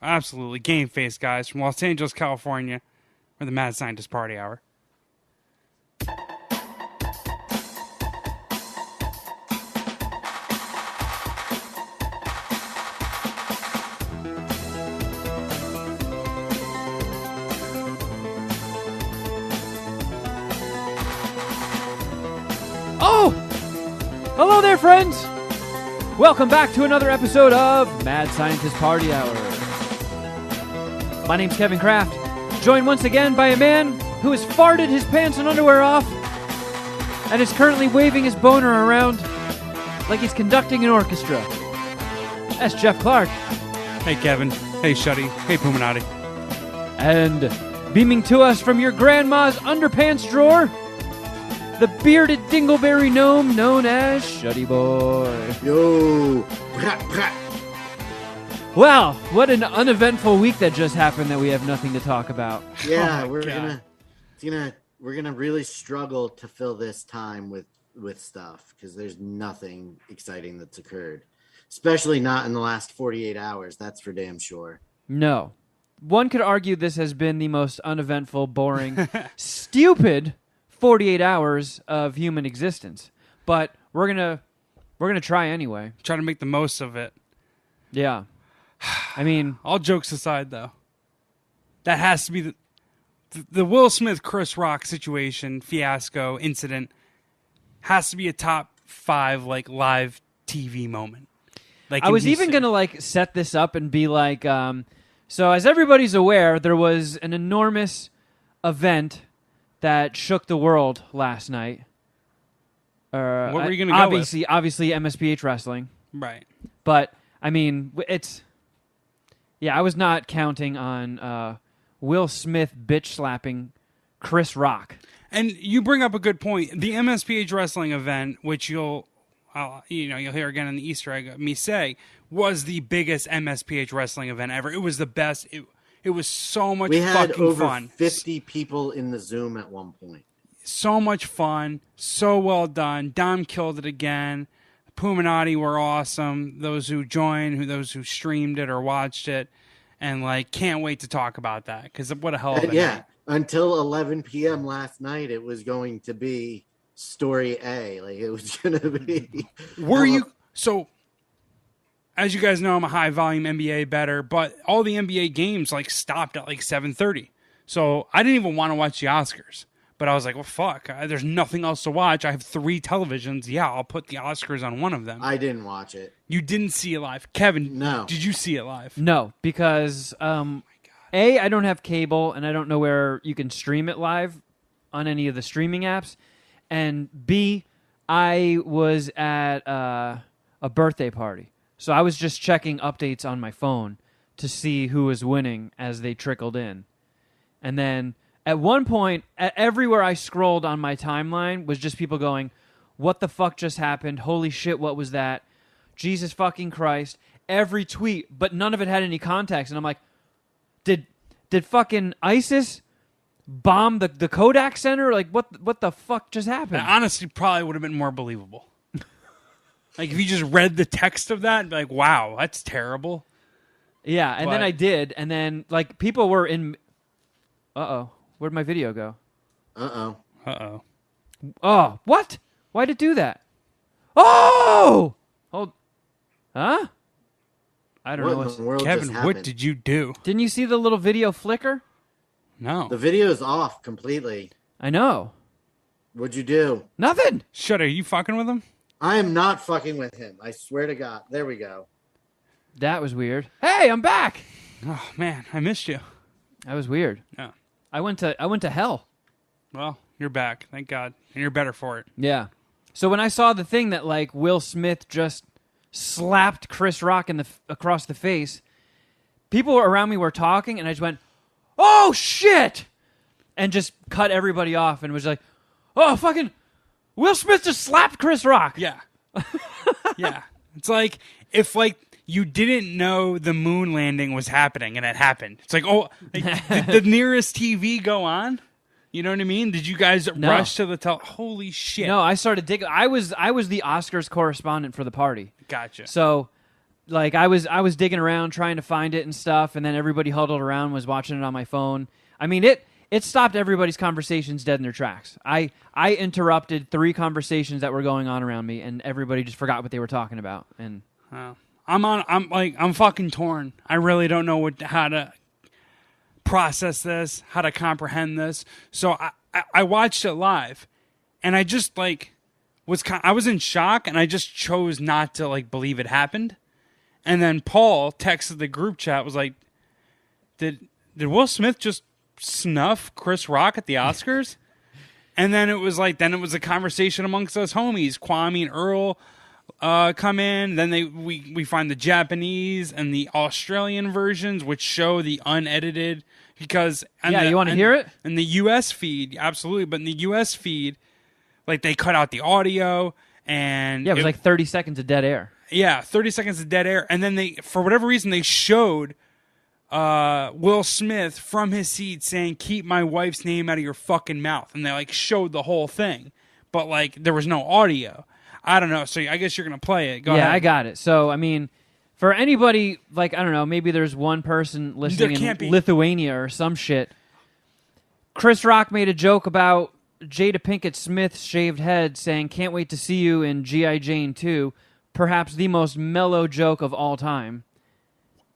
Absolutely. Game face guys from Los Angeles, California. We're the Mad Scientist Party Hour. Oh! Hello there, friends! Welcome back to another episode of Mad Scientist Party Hour. My name's Kevin Kraft, joined once again by a man who has farted his pants and underwear off and is currently waving his boner around like he's conducting an orchestra. That's Jeff Clark. Hey, Kevin. Hey, Shuddy. Hey, Puminati. And beaming to us from your grandma's underpants drawer, the bearded dingleberry gnome known as Shuddy Boy. Yo! Wow, what an uneventful week that just happened that we have nothing to talk about. Yeah, Oh we're gonna really struggle to fill this time with stuff because there's nothing exciting that's occurred, especially not in the last 48 hours. That's for damn sure. No. One could argue this has been the most uneventful, boring, stupid 48 hours of human existence. But we're gonna try anyway. Try to make the most of it. Yeah. I mean, all jokes aside, though, that has to be the Will Smith, Chris Rock situation, fiasco, incident has to be a top 5 like live TV moment. Like I was even going to like set this up and be like, so as everybody's aware, there was an enormous event that shook the world last night. What were you going to go with? Obviously, MSPH wrestling. Right. But, I mean, it's... Yeah, I was not counting on Will Smith bitch-slapping Chris Rock. And you bring up a good point. The MSPH wrestling event, which you'll hear again in the Easter egg me say, was the biggest MSPH wrestling event ever. It was the best. It was so much fucking fun. We had over 50 people in the Zoom at one point. So much fun. So well done. Dom killed it again. Puminati were awesome. Those who joined, those who streamed it or watched it. And, like, can't wait to talk about that. Because what a hell of a night. Until 11 p.m. last night, it was going to be Story A. Like, it was going to be... So... As you guys know, I'm a high-volume NBA bettor, but all the NBA games like stopped at like 7:30. So I didn't even want to watch the Oscars. But I was like, well, fuck. There's nothing else to watch. I have 3 televisions. Yeah, I'll put the Oscars on one of them. I didn't watch it. You didn't see it live. Kevin, no. Did you see it live? No, because A, I don't have cable, and I don't know where you can stream it live on any of the streaming apps. And B, I was at a birthday party. So I was just checking updates on my phone to see who was winning as they trickled in. And then at one point, everywhere I scrolled on my timeline was just people going, what the fuck just happened? Holy shit, what was that? Jesus fucking Christ. Every tweet, but none of it had any context. And I'm like, did fucking ISIS bomb the Kodak Center? Like, what the fuck just happened? That honestly probably would have been more believable. Like, if you just read the text of that, like, wow, that's terrible. Yeah, and then I did, and then, like, people were in... Uh-oh. Where'd my video go? Uh-oh. Uh-oh. Oh, what? Why'd it do that? Oh! Hold... Huh? I don't know what's... Kevin, what did you do? Didn't you see the little video flicker? No. The video's off completely. I know. What'd you do? Nothing! Shut, are you fucking with him? I am not fucking with him. I swear to God. There we go. That was weird. Hey, I'm back! Oh, man, I missed you. That was weird. Yeah. I went to hell. Well, you're back. Thank God. And you're better for it. Yeah. So when I saw the thing that, like, Will Smith just slapped Chris Rock across the face, people around me were talking, and I just went, oh, shit! And just cut everybody off and was like, oh, fucking... Will Smith just slapped Chris Rock. Yeah. Yeah. It's like if like you didn't know the moon landing was happening and it happened. It's like, oh, like, did the nearest TV go on? You know what I mean? Did you guys rush to the holy shit. No, I started digging. I was the Oscars correspondent for the party. Gotcha. So like I was digging around trying to find it and stuff, and then everybody huddled around was watching it on my phone. I mean, it stopped everybody's conversations dead in their tracks. I interrupted 3 conversations that were going on around me, and everybody just forgot what they were talking about. And I'm fucking torn. I really don't know how to process this, how to comprehend this. So I watched it live, and I just I was in shock, and I just chose not to believe it happened. And then Paul texted the group chat, was like, "Did Will Smith just snuff Chris Rock at the Oscars?" And then it was a conversation amongst us homies. Kwame and Earl come in. Then we find the Japanese and the Australian versions, which show the unedited. Because you want to hear it? In the U.S. feed, absolutely. But in the U.S. feed, they cut out the audio, and it was 30 seconds of dead air. Yeah, 30 seconds of dead air, and then for whatever reason, they showed Will Smith from his seat saying, "Keep my wife's name out of your fucking mouth," and they showed the whole thing, but there was no audio. I don't know. So I guess you're gonna play it. Go ahead. Yeah, I got it. So I mean, for anybody I don't know, maybe there's one person listening in Lithuania or some shit. Chris Rock made a joke about Jada Pinkett Smith's shaved head, saying, "Can't wait to see you in G.I. Jane 2." Perhaps the most mellow joke of all time.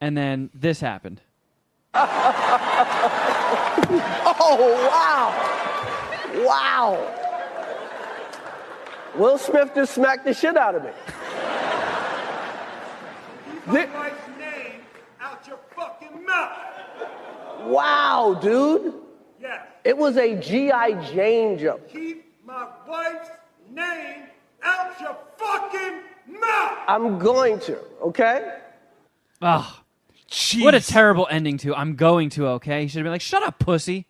And then this happened. Oh, wow. Wow. Will Smith just smacked the shit out of me. Keep my wife's name out your fucking mouth. Wow, dude. Yes. It was a G.I. Jane joke. Keep my wife's name out your fucking mouth. I'm going to, okay? Oh, jeez. What a terrible ending to I'm going to, okay? He should have been like, shut up, pussy.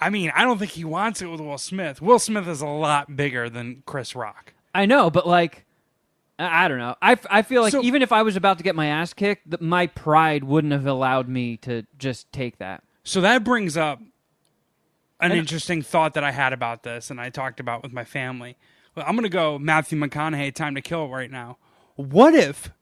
I mean, I don't think he wants it with Will Smith. Will Smith is a lot bigger than Chris Rock. I know, but I don't know. I feel like even if I was about to get my ass kicked, my pride wouldn't have allowed me to just take that. So that brings up an interesting thought that I had about this, and I talked about with my family. Well, I'm going to go Matthew McConaughey, Time to Kill right now. What if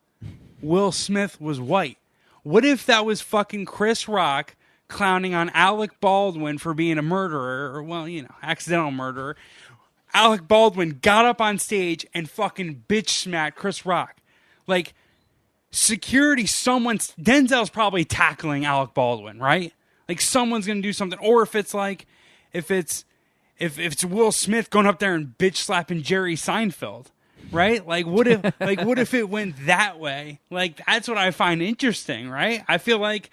Will Smith was white? What if that was fucking Chris Rock clowning on Alec Baldwin for being a murderer, or, accidental murderer? Alec Baldwin got up on stage and fucking bitch smacked Chris Rock. Security, Denzel's probably tackling Alec Baldwin, right? Someone's going to do something. Or if it's Will Smith going up there and bitch slapping Jerry Seinfeld, right? What if it went that way? That's what I find interesting, right? I feel like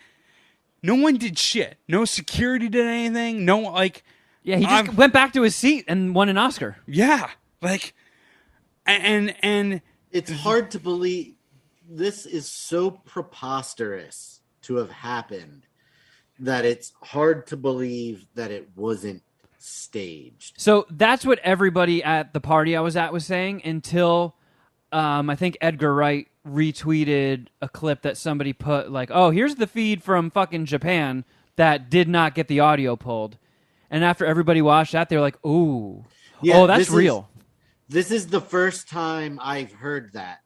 no one did shit. No security did anything. Yeah, he just went back to his seat and won an Oscar. Yeah, and it's hard to believe this is so preposterous to have happened that it's hard to believe that it wasn't staged. So that's what everybody at the party I was at was saying until I think Edgar Wright retweeted a clip that somebody put oh, here's the feed from fucking Japan that did not get the audio pulled. And after everybody watched that, they were like, ooh, yeah, oh, that's real. This is the first time I've heard that.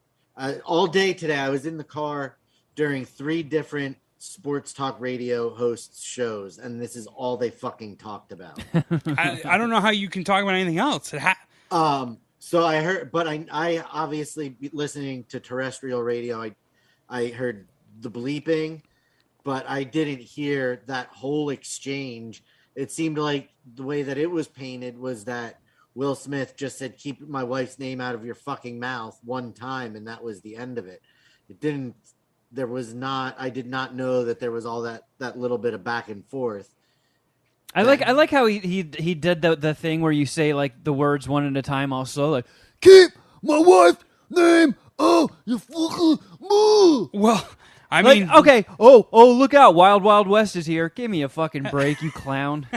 All day today, I was in the car during 3 different sports talk radio hosts shows, and this is all they fucking talked about. I don't know how you can talk about anything else. So I heard, but I obviously listening to terrestrial radio, I heard the bleeping, but I didn't hear that whole exchange. It seemed like the way that it was painted was that Will Smith just said, "Keep my wife's name out of your fucking mouth" one time, and that was the end of it. It didn't. There was not. I did not know that there was all that little bit of back and forth. I like how he did the thing where you say the words one at a time. Also, keep my wife's name out your fucking mouth. Well, I mean, okay. Oh, look out! Wild Wild West is here. Give me a fucking break, you clown.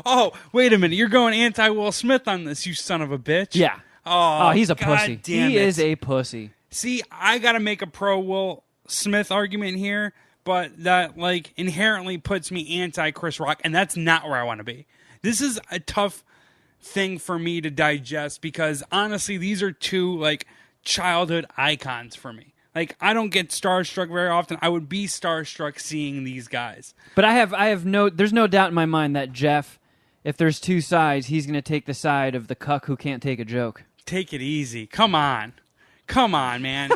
Oh, wait a minute! You're going anti Will Smith on this, you son of a bitch. Yeah. Oh, he's a God pussy. Damn he it. is a pussy. See, I got to make a pro Will Smith argument here, but that inherently puts me anti Chris Rock, and that's not where I want to be. This is a tough thing for me to digest because honestly, these are 2 childhood icons for me. Like, I don't get starstruck very often. I would be starstruck seeing these guys. But there's no doubt in my mind that Jeff, if there's two sides, he's going to take the side of the cuck who can't take a joke. Take it easy. Come on, man.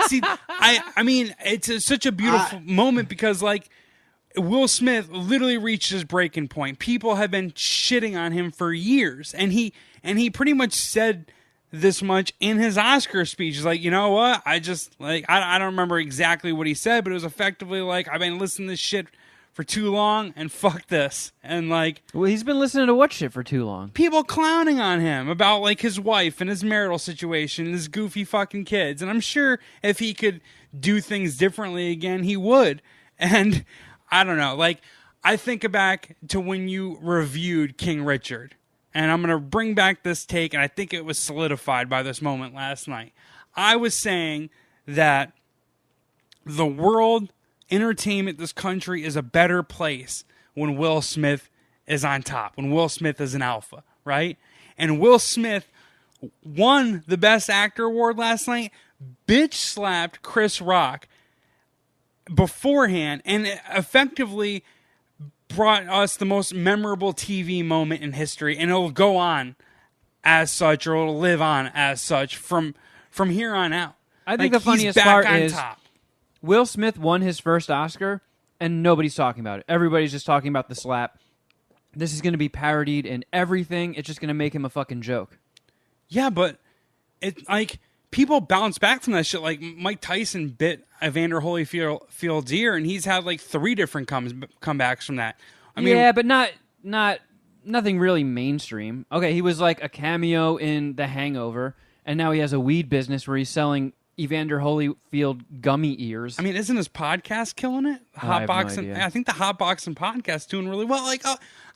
See, I mean, it's such a beautiful moment because, like, Will Smith literally reached his breaking point. People have been shitting on him for years, and he pretty much said this much in his Oscar speech. He's like, you know what? I don't remember exactly what he said, but it was effectively like, I've been listening to this shit for too long, and fuck this. And like, well, he's been listening to what shit for too long? People clowning on him about like his wife and his marital situation and his goofy fucking kids. And I'm sure if he could do things differently again, he would. And I don't know. Like, I think back to when you reviewed King Richard. And I'm going to bring back this take, and I think it was solidified by this moment last night. I was saying that the world, entertainment, this country is a better place when Will Smith is on top, when Will Smith is an alpha, right? And Will Smith won the Best Actor award last night, bitch slapped Chris Rock beforehand, and effectively brought us the most memorable TV moment in history, and it'll go on as such, or it'll live on as such from here on out. I think like, the funniest part is Will Smith won his first Oscar, and nobody's talking about it. Everybody's just talking about the slap. This is going to be parodied in everything. It's just going to make him a fucking joke. Yeah, but it like people bounce back from that shit. Like Mike Tyson bit Evander Holyfield's ear, and he's had like 3 different comebacks from that. I mean, yeah, but nothing really mainstream. Okay, he was like a cameo in The Hangover, and now he has a weed business where he's selling Evander Holyfield gummy ears. I mean, isn't his podcast killing it? I have no idea. I think the Hot Boxing podcast is doing really well. Like,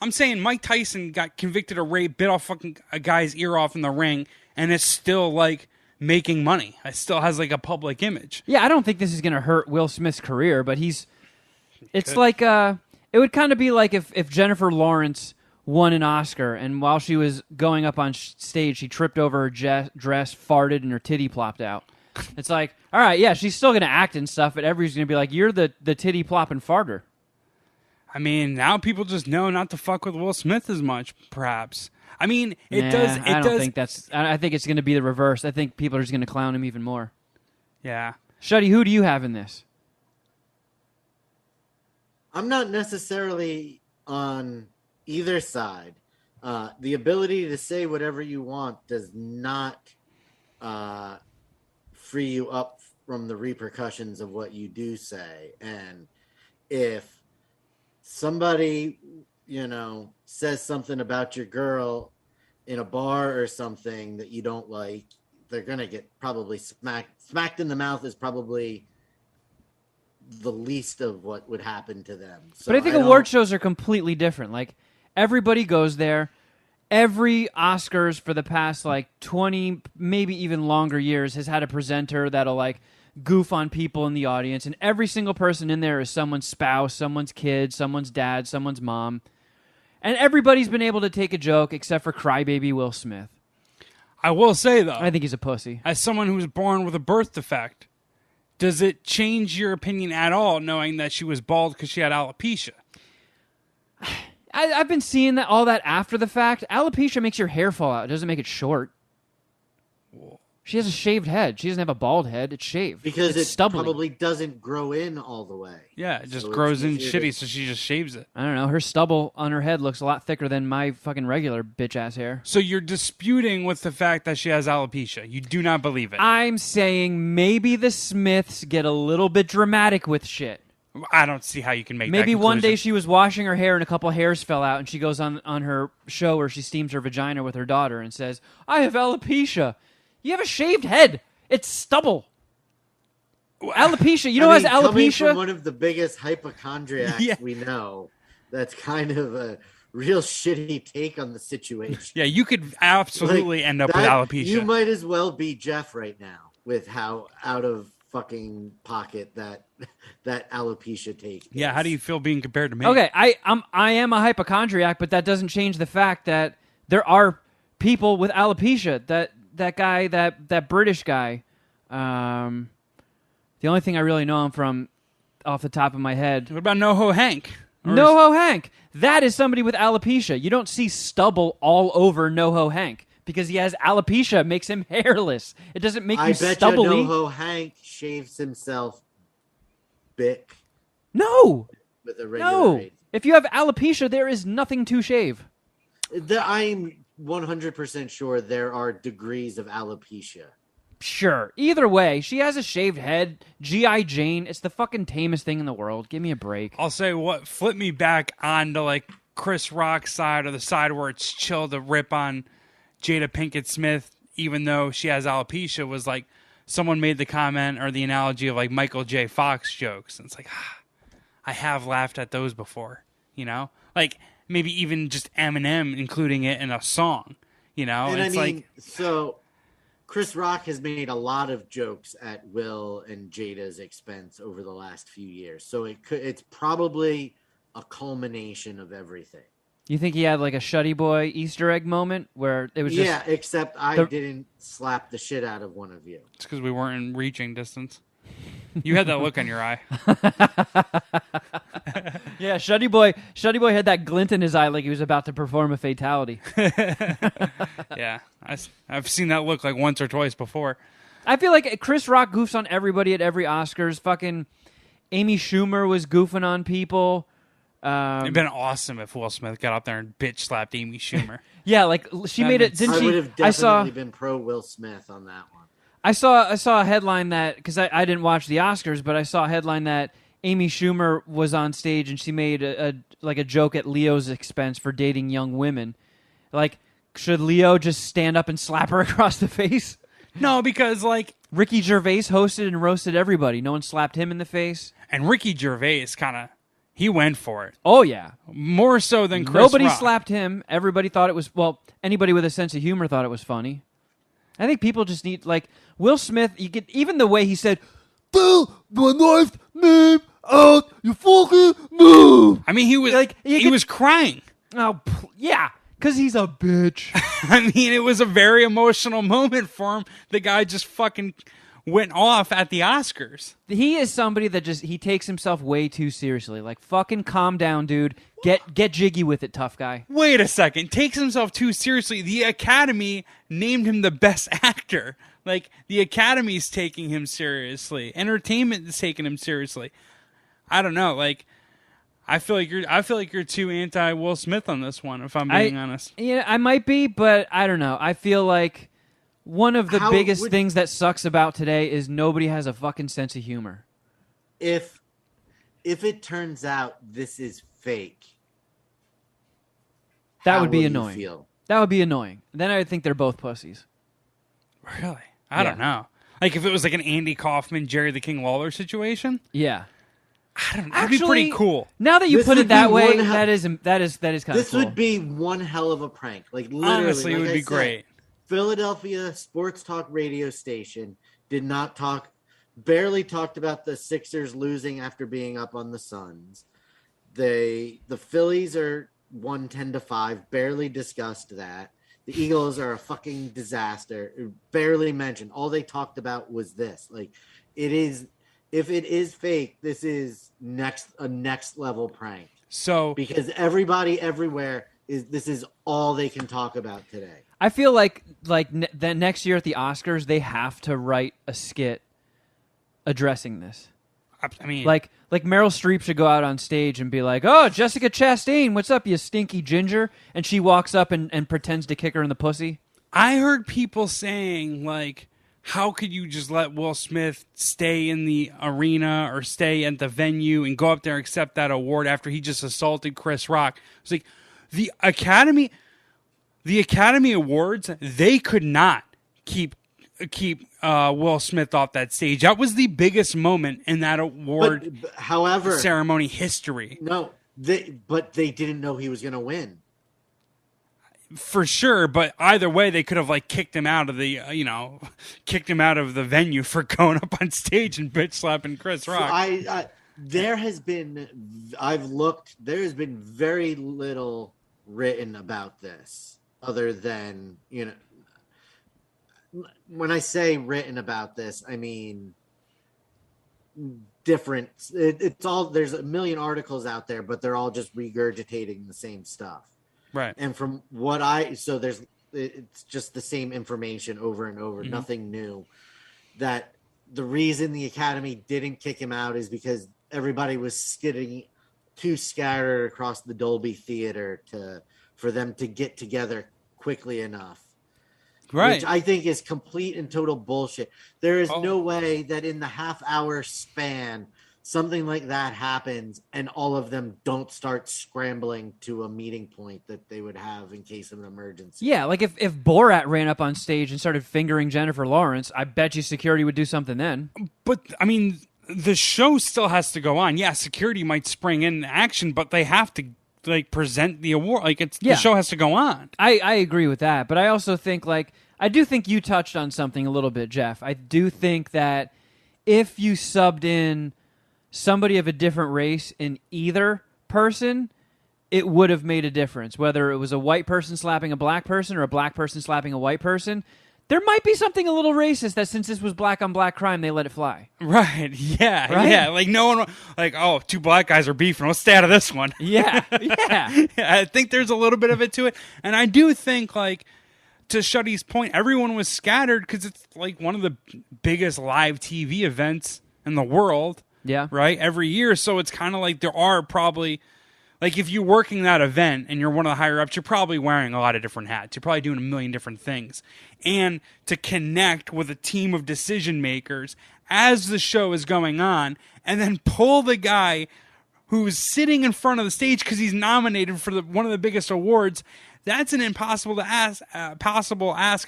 I'm saying, Mike Tyson got convicted of rape, bit off fucking a guy's ear off in the ring, and it's still like making money. It still has like a public image. Yeah, I don't think this is going to hurt Will Smith's career, but it's like it would kind of be like if Jennifer Lawrence won an Oscar, and while she was going up on stage, she tripped over her dress, farted, and her titty plopped out. It's like, all right, yeah, she's still going to act and stuff, but everybody's going to be like, you're the titty plopping farter. I mean, now people just know not to fuck with Will Smith as much, perhaps. I mean, I think it's going to be the reverse. I think people are just going to clown him even more. Yeah. Shuddy, who do you have in this? I'm not necessarily on either side. The ability to say whatever you want does not free you up from the repercussions of what you do say. And if somebody, says something about your girl in a bar or something that you don't like, they're going to get probably smacked in the mouth is probably the least of what would happen to them. So but I think award shows are completely different. Like, everybody goes there. Every Oscars for the past, 20, maybe even longer years has had a presenter that'll, goof on people in the audience, and every single person in there is someone's spouse, someone's kid, someone's dad, someone's mom. And everybody's been able to take a joke except for crybaby Will Smith. I will say, though, I think he's a pussy. As someone who was born with a birth defect, does it change your opinion at all knowing that she was bald because she had alopecia? I've been seeing all that after the fact. Alopecia makes your hair fall out. It doesn't make it short. She has a shaved head. She doesn't have a bald head. It's shaved. Because it's it stubbly. Probably doesn't grow in all the way. Yeah, it just grows in shitty, so she just shaves it. I don't know. Her stubble on her head looks a lot thicker than my fucking regular bitch-ass hair. So you're disputing with the fact that she has alopecia. You do not believe it. I'm saying maybe the Smiths get a little bit dramatic with shit. I don't see how you can make that Maybe one conclusion. day she was washing her hair and a couple hairs fell out, and she goes on her show where she steams her vagina with her daughter and says, I have alopecia. You have a shaved head. It's stubble. Alopecia. You know who has alopecia? Coming from one of the biggest hypochondriacs we know, that's kind of a real shitty take on the situation. Yeah, you could absolutely end up with alopecia. You might as well be Jeff right now with how out of fucking pocket that alopecia take is. Yeah, how do you feel being compared to me? Okay, I am a hypochondriac, but that doesn't change the fact that there are people with alopecia. That guy, that British guy, The only thing I really know him from off the top of my head. What about NoHo Hank? NoHo Hank. That is somebody with alopecia. You don't see stubble all over NoHo Hank because he has alopecia. It makes him hairless. It doesn't make you stubbly. I bet you NoHo Hank shaves himself bic No. with a regular No. razor. If you have alopecia, there is nothing to shave. I'm 100% sure there are degrees of alopecia. Sure. Either way, she has a shaved head. G.I. Jane. It's the fucking tamest thing in the world. Give me a break. I'll say what flipped me back onto like Chris Rock's side, or the side where it's chill to rip on Jada Pinkett Smith, even though she has alopecia, was like someone made the comment or the analogy of like Michael J. Fox jokes. And it's like, I have laughed at those before, you know? Like maybe even just Eminem including it in a song, you know? And it's I mean, like, so Chris Rock has made a lot of jokes at Will and Jada's expense over the last few years. So it's probably a culmination of everything. You think he had like a Shuddy Boy Easter egg moment where it was just... Yeah, except I didn't slap the shit out of one of you. it's because we weren't in reaching distance. You had that look on your eye. Yeah, Shuddy Boy had that glint in his eye like he was about to perform a fatality. Yeah, I've seen that look like once or twice before. I feel like Chris Rock goofs on everybody at every Oscars. Fucking Amy Schumer was goofing on people. It'd been awesome if Will Smith got up there and bitch slapped Amy Schumer. Yeah, like she made it. Didn't I she? would have definitely been pro Will Smith on that one. I saw a headline that, because I didn't watch the Oscars, but I saw a headline that Amy Schumer was on stage and she made a joke at Leo's expense for dating young women. Like, should Leo just stand up and slap her across the face? No, because like Ricky Gervais hosted and roasted everybody. No one slapped him in the face. and Ricky Gervais he went for it Oh yeah, more so than Chris nobody Rock. slapped him. Everybody thought it was, well, anybody with a sense of humor thought it was funny. I think people just need, like, Will Smith, you get even the way he said, "Pull my knife name out, you fucking move." I mean, he was Like, he was crying. Oh, yeah, because he's a bitch. I mean, it was a very emotional moment for him. The guy just fucking went off at the Oscars. He is somebody that he takes himself way too seriously. Like, fucking calm down, dude. Get jiggy with it, tough guy. Wait a second. Takes himself too seriously. The Academy named him the best actor. Like, the Academy's taking him seriously. Entertainment is taking him seriously. I don't know. Like, I feel like you're too anti Will Smith on this one, if I'm being honest. Yeah, I might be, but I don't know. I feel like one of the biggest things that sucks about today is nobody has a fucking sense of humor. If it turns out this is fake, that how would be will you annoying. feel? That would be annoying. Then I would think they're both pussies. Really? I don't know. Like, if it was like an Andy Kaufman, Jerry the King Lawler situation, Yeah. I don't know. That'd be pretty cool. Now that you This put would it that be way, one that is kind of cool. This would be one hell of a prank. Like, literally, Honestly, it like would I be said, great. Philadelphia sports talk radio station did not barely talked about the Sixers losing after being up on the Suns. The Phillies are won 10-5, barely discussed that. The Eagles are a fucking disaster, barely mentioned. All they talked about was this. Like, if it is fake, this is a next level prank. So, Because everybody everywhere this is all they can talk about today. I feel like that next year at the Oscars, they have to write a skit addressing this. I mean, Like Meryl Streep should go out on stage and be like, "Oh, Jessica Chastain, what's up, you stinky ginger?" And she walks up and pretends to kick her in the pussy. I heard people saying, like, how could you just let Will Smith stay in the arena or stay at the venue and go up there and accept that award after he just assaulted Chris Rock? It's like the Academy Awards, they could not keep Will Smith off that stage. That was the biggest moment in that award However, ceremony history. No, but they didn't know he was going to win. For sure, but either way, they could have like kicked him out of the venue for going up on stage and bitch slapping Chris Rock. So there has been very little written about this, other than, when I say written about this, I mean different. It's all, there's a million articles out there, but they're all just regurgitating the same stuff. Right. And from what it's just the same information over and over, nothing new. That the reason the Academy didn't kick him out is because everybody was getting too scattered across the Dolby Theater for them to get together quickly enough. Right. Which I think is complete and total bullshit. There is no way that in the half-hour span something like that happens and all of them don't start scrambling to a meeting point that they would have in case of an emergency. Yeah, like if Borat ran up on stage and started fingering Jennifer Lawrence, I bet you security would do something then. But, I mean, the show still has to go on. Yeah, security might spring in action, but they have to, like, present the award. Like, the show has to go on. I agree with that, but I also think, like, I do think you touched on something a little bit, Jeff. I do think that if you subbed in somebody of a different race in either person, it would have made a difference. Whether it was a white person slapping a black person or a black person slapping a white person, there might be something a little racist that since this was black on black crime, they let it fly. Right. Yeah. Right? Yeah. Like no one, like, oh, two black guys are beefing. Let's stay out of this one. Yeah. Yeah. I think there's a little bit of it to it. And I do think, like, to Shuddy's point, everyone was scattered because it's like one of the biggest live TV events in the world. Yeah. Right? Every year. So it's kind of like there are probably, like, if you're working that event and you're one of the higher ups, you're probably wearing a lot of different hats. You're probably doing a million different things. And to connect with a team of decision makers as the show is going on and then pull the guy who's sitting in front of the stage because he's nominated for one of the biggest awards, that's an impossible ask,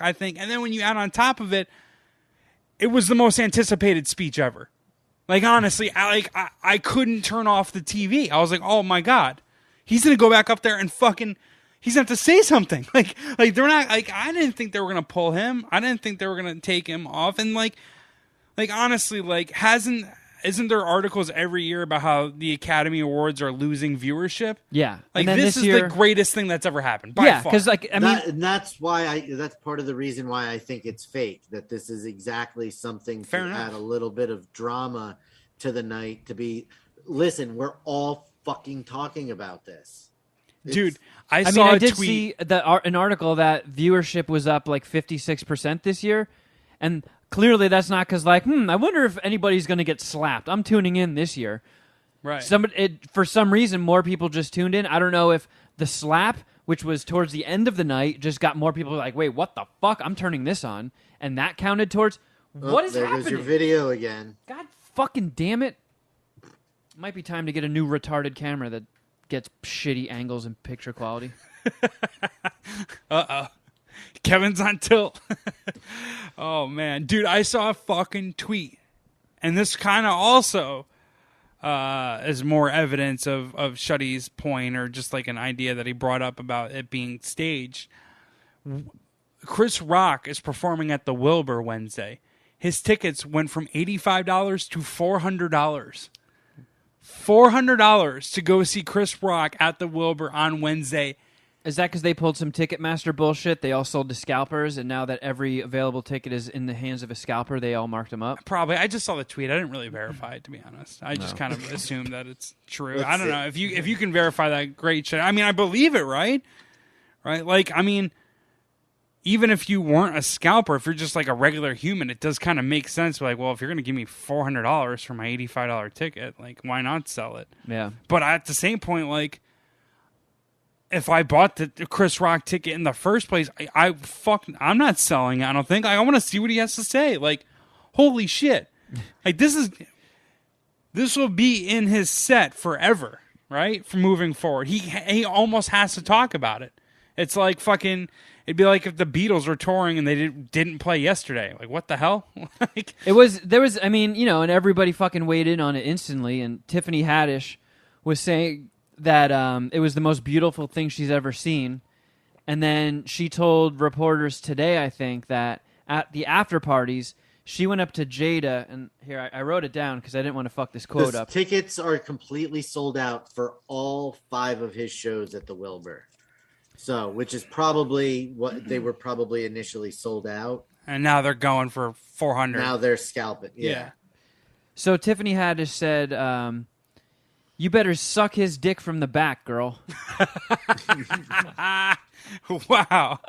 I think. And then when you add on top of it, it was the most anticipated speech ever. Like, honestly, I couldn't turn off the TV. I was like, oh my God, he's going to go back up there and fucking, he's going to have to say something. Like they're not, like, I didn't think they were going to pull him. I didn't think they were going to take him off. And like honestly, like, isn't there articles every year about how the Academy Awards are losing viewership? Yeah. Like, and this is year, the greatest thing that's ever happened. By far. Because, like, I mean, and that's why that's part of the reason why I think it's fake. That this is exactly something to add a little bit of drama to the night. To be, listen, we're all fucking talking about this, dude. I saw I a did tweet. see an article that viewership was up like 56% this year, and clearly that's not because, like, I wonder if anybody's going to get slapped. I'm tuning in this year. Right. For some reason, more people just tuned in. I don't know if the slap, which was towards the end of the night, just got more people like, wait, what the fuck? I'm turning this on. And that counted towards, what is there happening? There goes your video again. God fucking damn it. Might be time to get a new retarded camera that gets shitty angles and picture quality. Uh-oh. Kevin's on tilt. Oh, man. Dude, I saw a fucking tweet. And this kind of also is more evidence of Shuddy's point, or just like an idea that he brought up about it being staged. Chris Rock is performing at the Wilbur Wednesday. His tickets went from $85 to $400. $400 to go see Chris Rock at the Wilbur on Wednesday. Is that because they pulled some Ticketmaster bullshit? They all sold to scalpers, and now that every available ticket is in the hands of a scalper, they all marked them up? Probably. I just saw the tweet. I didn't really verify it, to be honest. I just kind of assumed that it's true. I don't know. If you can verify that, great shit. I mean, I believe it, right? Right? Like, I mean, even if you weren't a scalper, if you're just like a regular human, it does kind of make sense. Like, well, if you're going to give me $400 for my $85 ticket, like, why not sell it? Yeah. But at the same point, like, if I bought the Chris Rock ticket in the first place, I'm not selling it. I don't think. I want to see what he has to say. Like, holy shit! Like, this will be in his set forever, right? For moving forward, he almost has to talk about it. It's like fucking. It'd be like if the Beatles were touring and they didn't play yesterday. Like, what the hell? Like, there was. I mean, you know, and everybody fucking weighed in on it instantly. And Tiffany Haddish was saying that it was the most beautiful thing she's ever seen. And then she told reporters today, I think, that at the after parties, she went up to Jada, and here, I wrote it down because I didn't want to fuck this quote up. Tickets are completely sold out for all 5 of his shows at the Wilbur. So, which is probably what they were probably initially sold out. and now they're going for $400. Now they're scalping. Yeah. So Tiffany Haddish said, "You better suck his dick from the back, girl." Wow.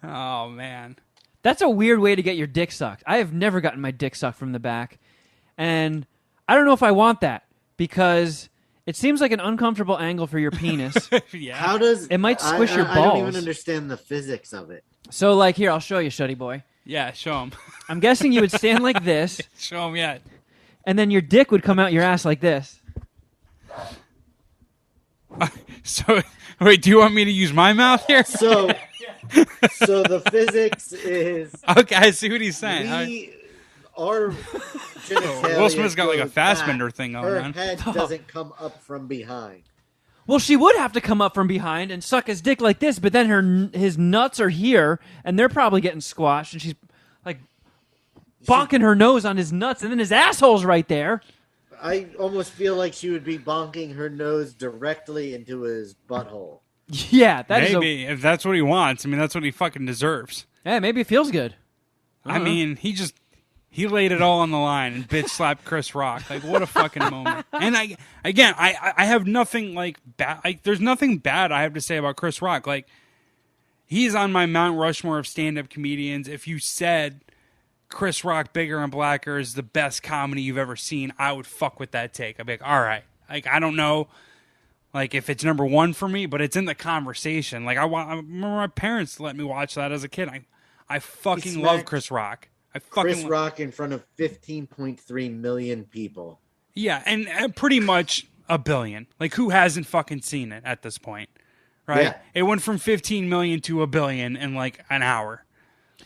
Oh man. That's a weird way to get your dick sucked. I have never gotten my dick sucked from the back, and I don't know if I want that because it seems like an uncomfortable angle for your penis. Yeah. How does It might squish your I don't even balls. understand the physics of it. So, like, here, I'll show you, Shuddy Boy. Yeah. Show him. I'm guessing you would stand like this, Show him yet. and then your dick would come out your ass like this. So wait, do you want me to use my mouth here? So the physics is Okay, I see what he's saying. our genitalia Will Smith's got like a goes Fassbender back. thing Her going on. head doesn't come up from behind. Well, she would have to come up from behind and suck his dick like this, but then his nuts are here, and they're probably getting squashed, and she's like bonking her nose on his nuts, and then his asshole's right there. I almost feel like she would be bonking her nose directly into his butthole. Yeah, that is. Maybe if that's what he wants. I mean, that's what he fucking deserves. Yeah, maybe it feels good. I mean, he laid it all on the line and bitch slapped Chris Rock. Like, what a fucking moment. And I have nothing like bad. Like, there's nothing bad I have to say about Chris Rock. Like, he's on my Mount Rushmore of stand-up comedians. If you said Chris Rock, Bigger and Blacker is the best comedy you've ever seen, I would fuck with that take. I'd be like, all right. Like, I don't know, like, if it's number one for me, but it's in the conversation. Like, I remember my parents let me watch that as a kid. I fucking love Chris Rock. Chris Rock in front of 15.3 million people. Yeah, and pretty much a billion. Like, who hasn't fucking seen it at this point, right? Yeah. It went from 15 million to a billion in like an hour.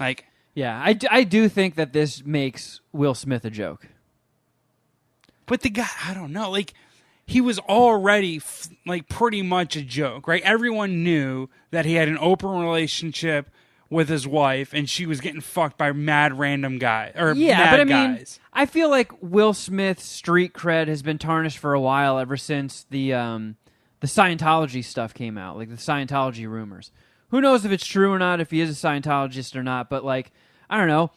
Like, Yeah, I do think that this makes Will Smith a joke. but the guy, I don't know. Like, he was already like pretty much a joke, right? Everyone knew that he had an open relationship with his wife, and she was getting fucked by mad random guys or mad but I mean, guys. I feel like Will Smith's street cred has been tarnished for a while, ever since the Scientology stuff came out, like the Scientology rumors. Who knows if it's true or not, if he is a Scientologist or not? But like, I don't know,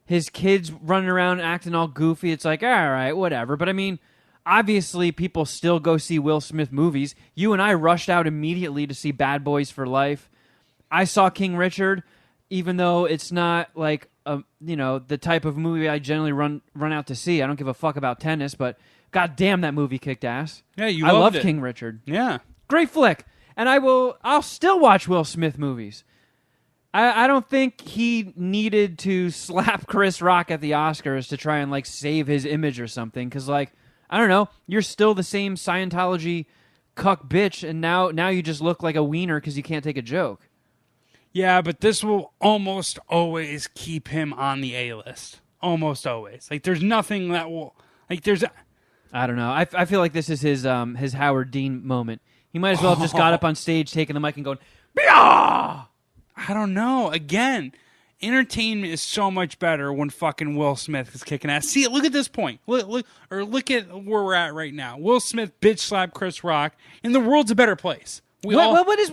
his kids running around acting all goofy. It's like, all right, whatever. But I mean, obviously, people still go see Will Smith movies. You and I rushed out immediately to see Bad Boys for Life. I saw King Richard, even though it's not like the type of movie I generally run out to see. I don't give a fuck about tennis, but goddamn, that movie kicked ass. Yeah, you I loved love it. King Richard. Yeah. Great flick. And I'll still watch Will Smith movies. I don't think he needed to slap Chris Rock at the Oscars to try and like save his image or something. Because like, I don't know, you're still the same Scientology cuck bitch, and now you just look like a wiener because you can't take a joke. Yeah, but this will almost always keep him on the A-list. Almost always. Like, there's nothing that will... Like, there's... I don't know. I feel like this is his Howard Dean moment. He might as well have just got up on stage, taking the mic, and going, "Bia!" I don't know. Again, entertainment is so much better when fucking Will Smith is kicking ass. See, look at this point. Look at where we're at right now. Will Smith bitch slapped Chris Rock, and the world's a better place. What is...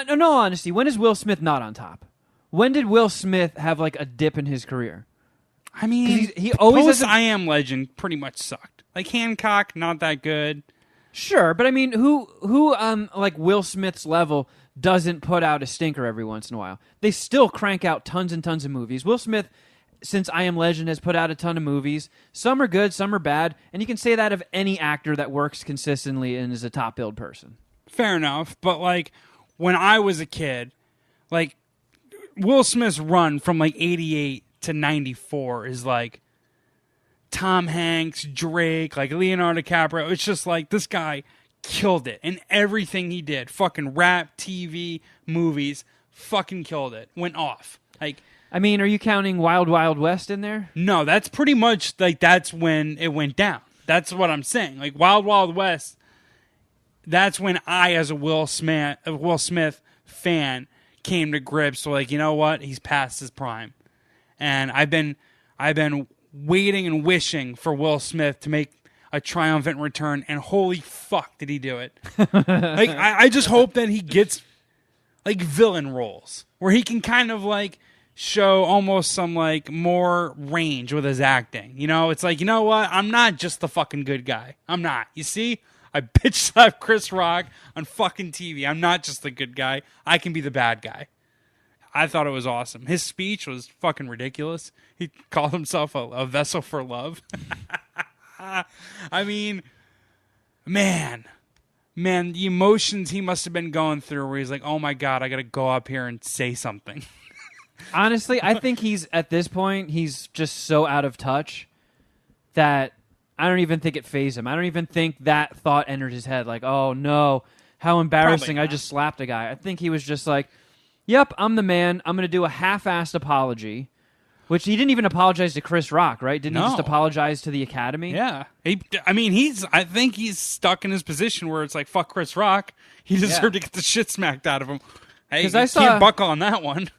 in all honesty, when is Will Smith not on top? When did Will Smith have like a dip in his career? I mean, he always has I Am Legend pretty much sucked. Like, Hancock, not that good. Sure, but I mean, who like Will Smith's level doesn't put out a stinker every once in a while? They still crank out tons and tons of movies. Will Smith, since I Am Legend, has put out a ton of movies. Some are good, some are bad, and you can say that of any actor that works consistently and is a top-billed person. Fair enough, but like when I was a kid, like Will Smith's run from like 88 to 94 is like Tom Hanks, Drake, like Leonardo DiCaprio. It's just like this guy killed it in everything he did. Fucking rap, TV, movies, fucking killed it. Went off. Like, I mean, are you counting Wild Wild West in there? no, that's pretty much like that's when it went down. That's what I'm saying. Like Wild Wild West. That's when I, as a Will Smith fan, came to grips. So like, you know what? He's past his prime, and I've been waiting and wishing for Will Smith to make a triumphant return, and holy fuck, did he do it! Like, I just hope that he gets like villain roles where he can kind of like show almost some like more range with his acting. You know, it's like, you know what? I'm not just the fucking good guy. I'm not. You see? I bitch slap Chris Rock on fucking TV. I'm not just the good guy. I can be the bad guy. I thought it was awesome. His speech was fucking ridiculous. He called himself a vessel for love. I mean, man, the emotions he must have been going through where he's like, oh my God, I got to go up here and say something. Honestly, I think he's, at this point, he's just so out of touch that I don't even think it fazed him. I don't even think that thought entered his head. Like, oh no, how embarrassing, I just slapped a guy. I think he was just like, yep, I'm the man. I'm going to do a half-assed apology, which he didn't even apologize to Chris Rock, right? Didn't he just apologize to the Academy? Yeah. I think he's stuck in his position where it's like, fuck Chris Rock. He deserved to get the shit smacked out of him. Hey, you can't buckle on that one.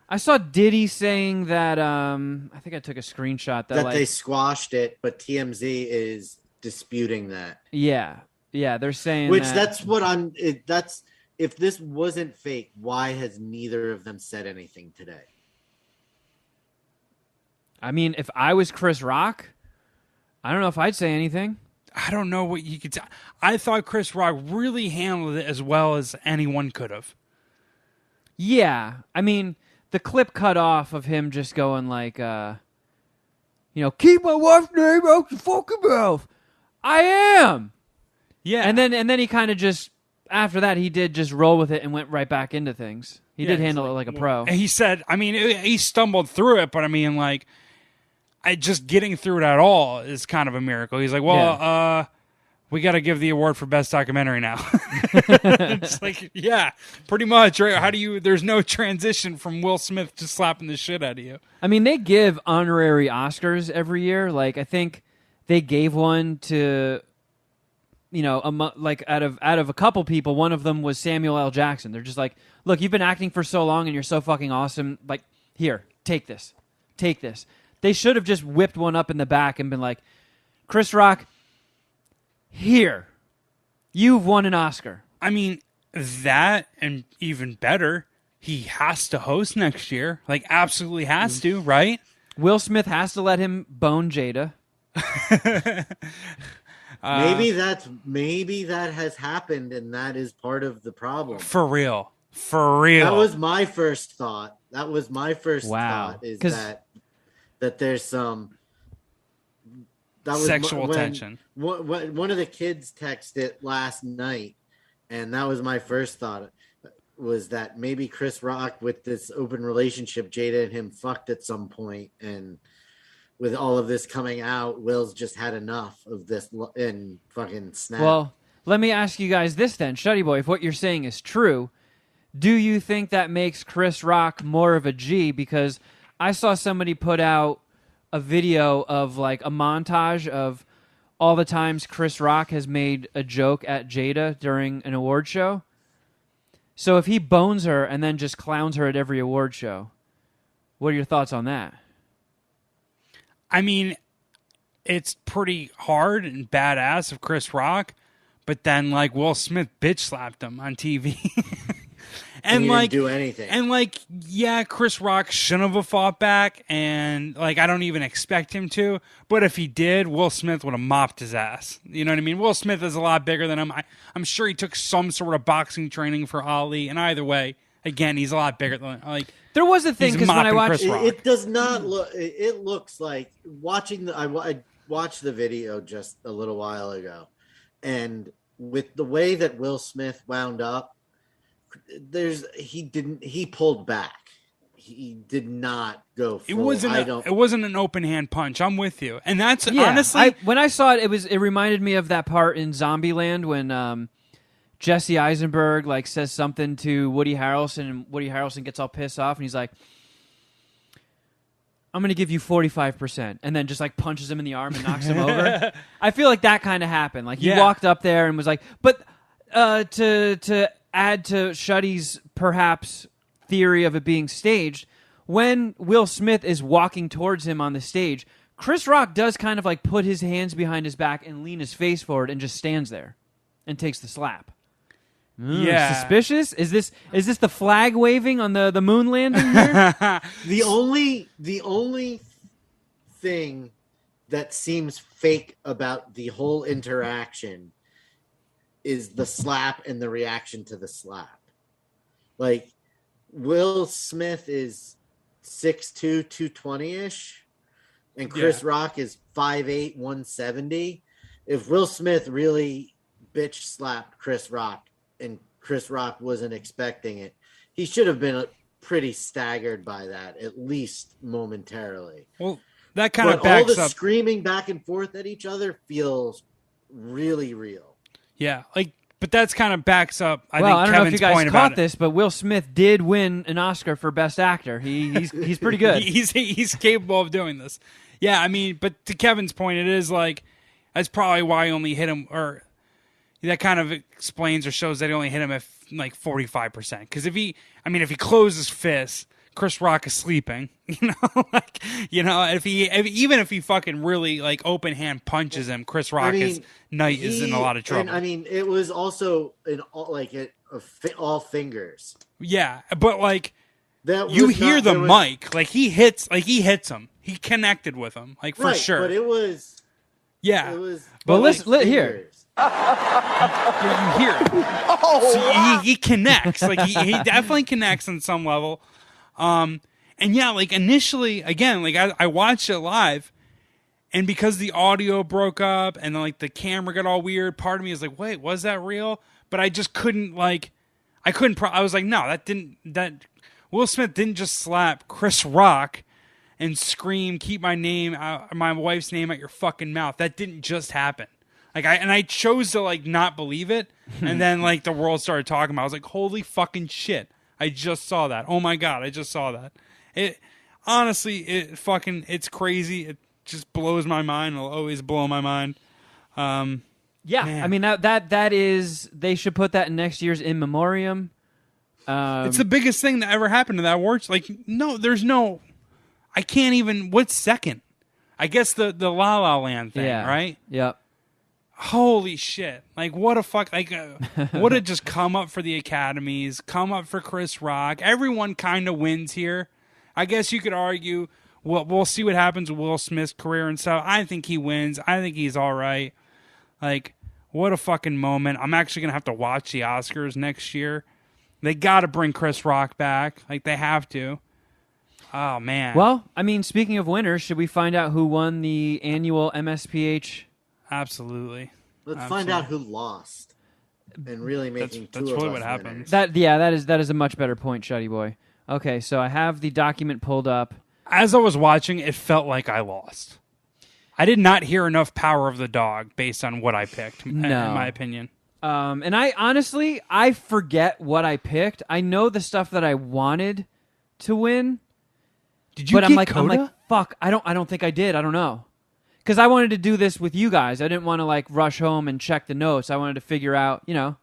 I saw Diddy saying that, I think I took a screenshot that they squashed it, but TMZ is disputing that. Yeah, they're saying that's if this wasn't fake, why has neither of them said anything today? I mean, if I was Chris Rock, I don't know if I'd say anything. I don't know what you could say. I thought Chris Rock really handled it as well as anyone could have. Yeah, I mean, the clip cut off of him just going like, keep my wife's name out your fucking mouth. I am. Yeah. And then he kind of just, after that, he did just roll with it and went right back into things. He did handle it like a pro. He said, he stumbled through it, but just getting through it at all is kind of a miracle. He's like, we got to give the award for best documentary now. It's like, yeah, pretty much, right? There's no transition from Will Smith just slapping the shit out of you. I mean, they give honorary Oscars every year. Like, I think they gave one to, out of a couple people, one of them was Samuel L. Jackson. They're just like, look, you've been acting for so long and you're so fucking awesome. Like, here, take this. Take this. They should have just whipped one up in the back and been like, Chris Rock, here, you've won an Oscar. I mean, that and even better, he has to host next year. Like, absolutely has to, right? Will Smith has to let him bone Jada. Maybe that has happened, and that is part of the problem. For real. That was my first thought. Thought is that there's some. That was sexual tension. One of the kids texted last night, and that was my first thought, was that maybe Chris Rock, with this open relationship, Jada and him fucked at some point, and with all of this coming out, Will's just had enough of this and fucking snap. Well, let me ask you guys this then, Shuddy Boy, if what you're saying is true, do you think that makes Chris Rock more of a G? Because I saw somebody put out a video of like a montage of all the times Chris Rock has made a joke at Jada during an award show. So if he bones her and then just clowns her at every award show, what are your thoughts on that? I mean, it's pretty hard and badass of Chris Rock, but then like Will Smith bitch slapped him on TV. And he like didn't do anything. And like, yeah, Chris Rock shouldn't have fought back, and like I don't even expect him to. But if he did, Will Smith would have mopped his ass. You know what I mean? Will Smith is a lot bigger than him. I'm sure he took some sort of boxing training for Ali, and either way, again, he's a lot bigger than like. There was a thing because when I watched it does not look. It looks like watching the. I watched the video just a little while ago, and with the way that Will Smith wound up. He pulled back. He did not go full. It wasn't an open hand punch. I'm with you. And that's honestly when I saw it, it reminded me of that part in Zombieland when Jesse Eisenberg like says something to Woody Harrelson and Woody Harrelson gets all pissed off and he's like, I'm going to give you 45%, and then just like punches him in the arm and knocks him over. I feel like that kind of happened. Like he walked up there and was like, but to add to Shuddy's perhaps theory of it being staged, when Will Smith is walking towards him on the stage, Chris Rock does kind of like put his hands behind his back and lean his face forward and just stands there and takes the slap. Yeah. Suspicious? Is this the flag waving on the moon landing here? The only thing that seems fake about the whole interaction is the slap and the reaction to the slap. Like, Will Smith is 6'2", 220-ish, and Chris Rock is 5'8", 170. If Will Smith really bitch slapped Chris Rock and Chris Rock wasn't expecting it, he should have been pretty staggered by that, at least momentarily. Well, that kind of all backs the up. screaming back and forth at each other feels really real. Yeah, but that's kind of backs up. I don't think know if Kevin's you guys point caught about this, but Will Smith did win an Oscar for Best Actor. He's pretty good. he's capable of doing this. Yeah, I mean, but to Kevin's point, it is like that's probably why he only hit him, or that kind of explains or shows that he only hit him at like 45%. Because if he closed his fist, Chris Rock is sleeping. If he fucking really like open hand punches him, Chris Rock is in a lot of trouble. And it was also all fingers. Yeah, but like you hear the mic, like he hits him. He connected with him, like for sure. But it was But listen here. You hear it. So he connects. Like he definitely connects on some level. And yeah, like initially, again, like I watched it live, and because the audio broke up and then like the camera got all weird, part of me is like, wait, was that real? But I just couldn't I was like, no, that Will Smith didn't just slap Chris Rock and scream, keep my wife's name out your fucking mouth. That didn't just happen. I chose to like not believe it, and then like the world started talking about it. I was like, holy fucking shit. I just saw that. Oh my God, I just saw that. It honestly, it's crazy. It just blows my mind. It'll always blow my mind. Yeah, man. I mean that is, they should put that in next year's in memoriam. It's the biggest thing that ever happened to that awards. Like, no, there's no. I can't even. What's second? I guess the La La Land thing, right? Yep. Holy shit! Like, what a fuck! Like, would have just come up for the Academies, come up for Chris Rock. Everyone kind of wins here. I guess you could argue. Well, we'll see what happens with Will Smith's career and stuff. I think he wins. I think he's all right. Like, what a fucking moment! I'm actually gonna have to watch the Oscars next year. They got to bring Chris Rock back. Like, they have to. Oh man. Well, I mean, speaking of winners, should we find out who won the annual MSPH? Absolutely. Let's find out who lost, and really making that's two really of what us happened. winners. That is a much better point, Shuddy Boy. Okay, so I have the document pulled up. As I was watching, it felt like I lost. I did not hear enough Power of the Dog based on what I picked, in my opinion. And I honestly, I forget what I picked. I know the stuff that I wanted to win. Did you? But I'm like, fuck. I don't think I did. I don't know. Because I wanted to do this with you guys. I didn't want to like rush home and check the notes. I wanted to figure out, I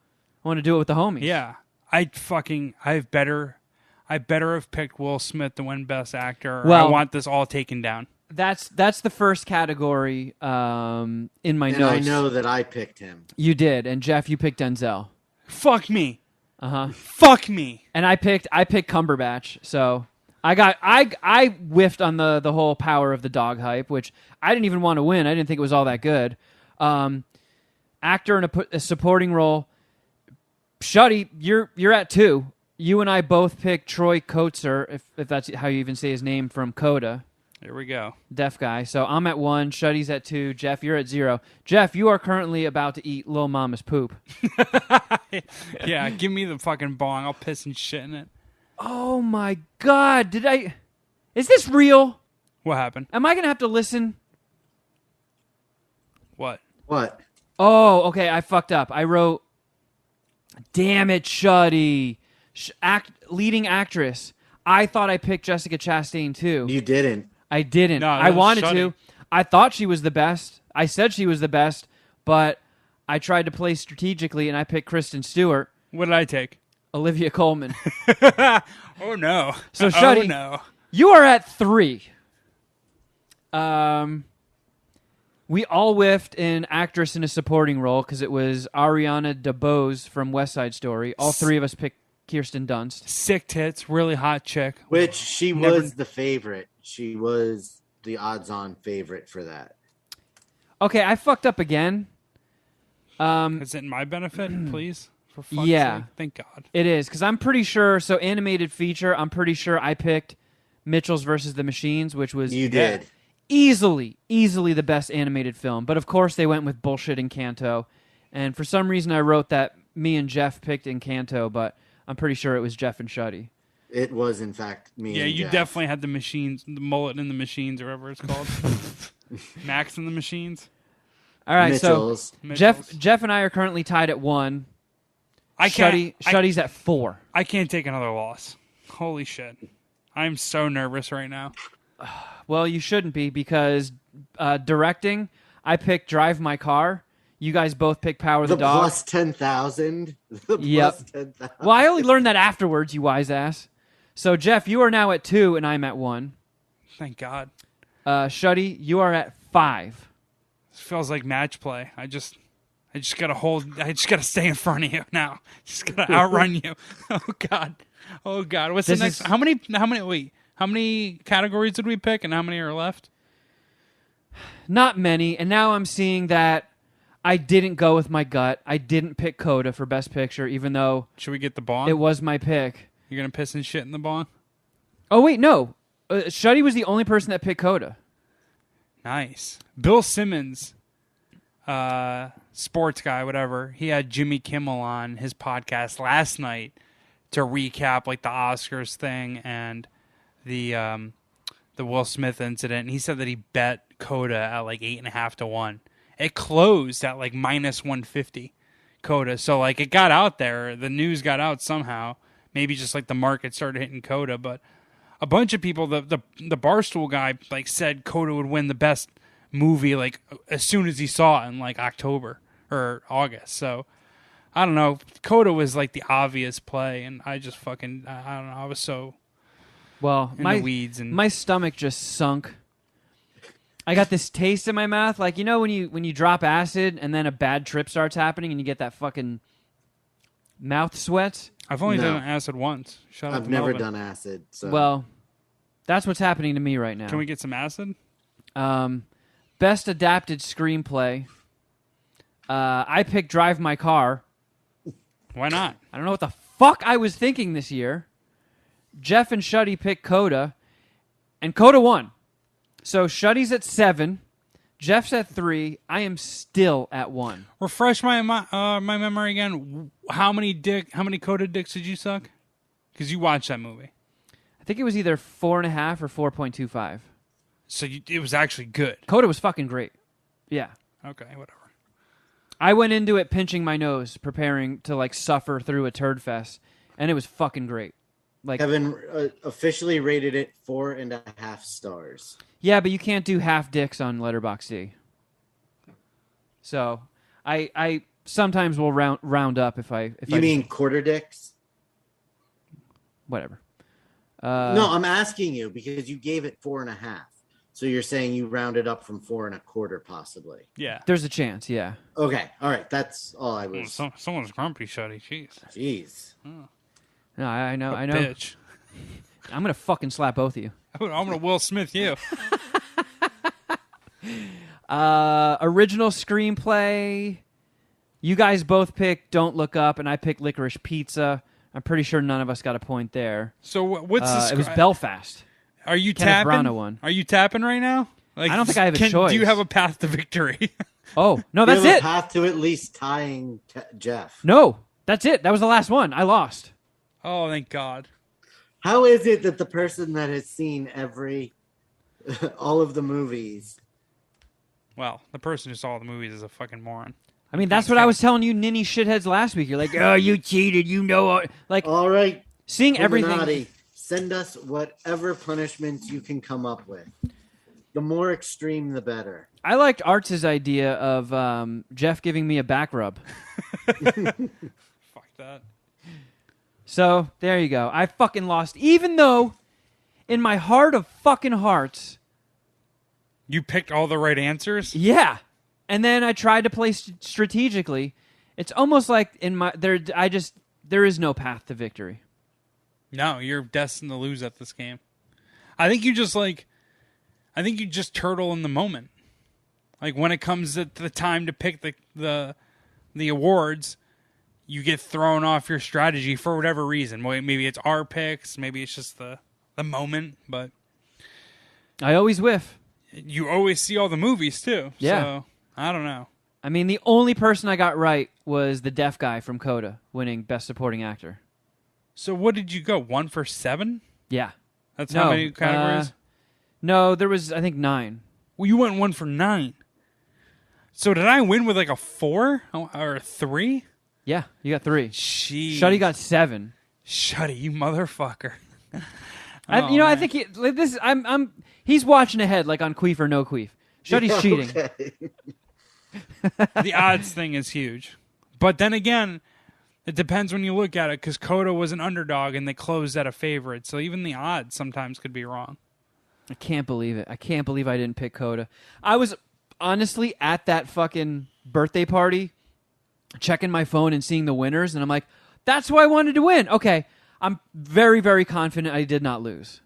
want to do it with the homies. Yeah. I better have picked Will Smith to win Best Actor. Or I want this all taken down. That's the first category in my notes. I know that I picked him. You did, and Jeff, you picked Denzel. Fuck me. Fuck me. And I picked Cumberbatch. So I whiffed on the whole Power of the Dog hype, which I didn't even want to win. I didn't think it was all that good. Actor in a supporting role. Shuddy, you're at 2. You and I both picked Troy Kotsur, if that's how you even say his name, from Coda. There we go. Deaf guy. So I'm at 1. Shuddy's at 2. Jeff, you're at 0. Jeff, you are currently about to eat Lil Mama's poop. Yeah, give me the fucking bong. I'll piss and shit in it. Oh my God. Is this real? What happened? Am I going to have to listen? What? Oh, okay. I fucked up. I wrote, damn it, Shuddy. Leading actress. I thought I picked Jessica Chastain too. You didn't. I didn't. No, I wanted Shuddy. to. I thought she was the best. I said she was the best, but I tried to play strategically and I picked Kristen Stewart. What did I take? Olivia Colman. Oh no. So Shuddy, oh no. You are at 3. We all whiffed an actress in a supporting role because it was Ariana DeBose from West Side Story. All three of us picked Kirsten Dunst. Sick tits, really hot chick. Which she Never- was the favorite. She was the odds-on favorite for that. Okay, I fucked up again. Is it in my benefit, please? For fuck's Yeah. sake. Thank God. It is, because I'm pretty sure, so animated feature, I'm pretty sure I picked Mitchell's versus the Machines, which was You did. easily the best animated film. But of course they went with bullshit Encanto. And for some reason I wrote that me and Jeff picked Encanto, but I'm pretty sure it was Jeff and Shuddy. It was, in fact, me Yeah, and you Jeff. definitely had the machines, the mullet in the machines, or whatever it's called. Max in the machines. All right, Mitchell's. so Jeff and I are currently tied at 1. Shuddy's at 4. I can't take another loss. Holy shit. I'm so nervous right now. Well, you shouldn't be, because directing, I picked Drive My Car. You guys both picked Power The the Dog. plus 10,000. The Yep. plus 10,000. Well, I only learned that afterwards, you wise ass. So, Jeff, you are now at 2, and I'm at 1. Thank God. Shuddy, you are at 5. This feels like match play. I just gotta hold. I just gotta stay in front of you now. Just gotta outrun you. Oh God. Oh God. What's This the next? is- How many categories did we pick, and how many are left? Not many, and now I'm seeing that I didn't go with my gut. I didn't pick Coda for Best Picture, even though Should we get the bong? it was my pick. You're gonna piss and shit in the bong. Oh, wait, no. Shuddy was the only person that picked Coda. Nice. Bill Simmons, sports guy, whatever. He had Jimmy Kimmel on his podcast last night to recap like the Oscars thing and the Will Smith incident. And he said that he bet Coda at like 8.5 to 1. It closed at like minus 150. Coda. So like it got out there. The news got out somehow. Maybe just like the market started hitting Coda, but a bunch of people, the Barstool guy, like said Coda would win the best movie like as soon as he saw it in like October or August. So I don't know. Coda was like the obvious play, and I just fucking I don't know. I was so Well, in the weeds and my stomach just sunk. I got this taste in my mouth, like, you know when you drop acid and then a bad trip starts happening and you get that fucking mouth sweat? I've only No. done acid once. Shout out I've to never Melvin. done acid. So. Well, that's what's happening to me right now. Can we get some acid? Best adapted screenplay. I picked Drive My Car. Why not? I don't know what the fuck I was thinking this year. Jeff and Shuddy picked Coda, and Coda won. So Shuddy's at 7, Jeff's at 3. I am still at 1. Refresh my memory again. How many Coda dicks did you suck? Because you watched that movie, I think it was either 4.5 or 4.25. so it was actually good. Coda was fucking great. Yeah. Okay, whatever. I went into it pinching my nose, preparing to like suffer through a turd fest, and it was fucking great. Like, Kevin officially rated it 4.5 stars. yeah, but you can't do half dicks on Letterboxd. So, I sometimes will round up if I. You mean quarter dicks? Whatever. No, I'm asking you because you gave it 4.5. So you're saying you rounded up from 4.25, possibly. Yeah. There's a chance, yeah. Okay, all right. That's all I was. Someone's grumpy, Shuddy. Jeez. Jeez. No, I know. Bitch. I'm gonna fucking slap both of you. I'm gonna Will Smith you. Original screenplay. You guys both picked Don't Look Up, and I picked Licorice Pizza. I'm pretty sure none of us got a point there. So what's the? It was Belfast. Are you Kenneth tapping? Branagh won. Are you tapping right now? Like, I don't think I have a choice. Do you have a path to victory? Oh no, You that's have a it. path to at least tying Jeff. No, that's it. That was the last one. I lost. Oh, thank God. How is it that the person that has seen all of the movies? Well, the person who saw the movies is a fucking moron. I mean, that's what I was telling you, ninny shitheads, last week. You're like, oh, you cheated. You know, like All right, seeing everything. Illuminati, send us whatever punishments you can come up with. The more extreme, the better. I liked Art's idea of Jeff giving me a back rub. Fuck that. So there you go. I fucking lost, even though in my heart of fucking hearts, You picked all the right answers? Yeah. And then I tried to play strategically. It's almost like there is no path to victory. No, you're destined to lose at this game. I think you just turtle in the moment. Like when it comes to the time to pick the awards, you get thrown off your strategy for whatever reason. Maybe it's our picks, maybe it's just the moment, but I always whiff. You always see all the movies too. Yeah. So I don't know. I mean, the only person I got right was the deaf guy from Coda winning Best Supporting Actor. So what did you go? 1 for 7? Yeah. That's how many categories? No, there was, I think, 9. Well, you went 1 for 9. So did I win with like a 4 or a 3? Yeah, you got 3. Jeez. Shuddy got 7. Shuddy, you motherfucker. I think he's watching ahead, like on Queef or No Queef. Shuddy's cheating. Okay. The odds thing is huge. But then again, it depends when you look at it, because Coda was an underdog and they closed at a favorite. So even the odds sometimes could be wrong. I can't believe it. I can't believe I didn't pick Coda. I was honestly at that fucking birthday party checking my phone and seeing the winners, and I'm like, that's who I wanted to win. Okay, I'm very, very confident I did not lose.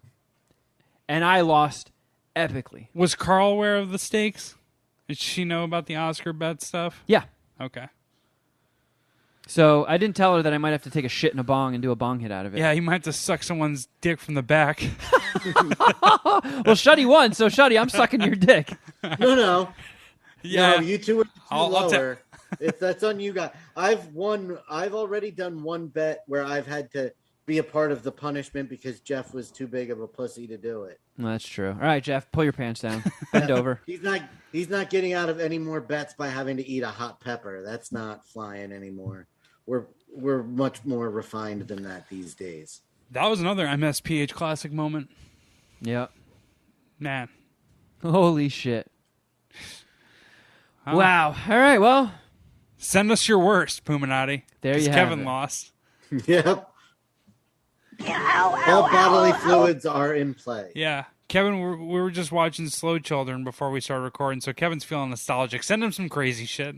And I lost epically. Was Carl aware of the stakes? Did she know about the Oscar bet stuff? Yeah. Okay. So I didn't tell her that I might have to take a shit in a bong and do a bong hit out of it. Yeah, you might have to suck someone's dick from the back. Well, Shuddy won, so Shuddy, I'm sucking your dick. No. Yeah. No, you two are too I'll lower. That's on you guys. I've already done one bet where I've had to be a part of the punishment because Jeff was too big of a pussy to do it. Well, that's true. All right, Jeff, pull your pants down. Bend over. He's not getting out of any more bets by having to eat a hot pepper. That's not flying anymore. We're much more refined than that these days. That was another MSPH classic moment. Yep. Man. Holy shit. Oh. Wow. All right, well. Send us your worst, Puminati. There you have Kevin it. lost. Yep. All bodily fluids are in play. Yeah. Kevin, we were just watching Slow Children before we started recording, so Kevin's feeling nostalgic. Send him some crazy shit.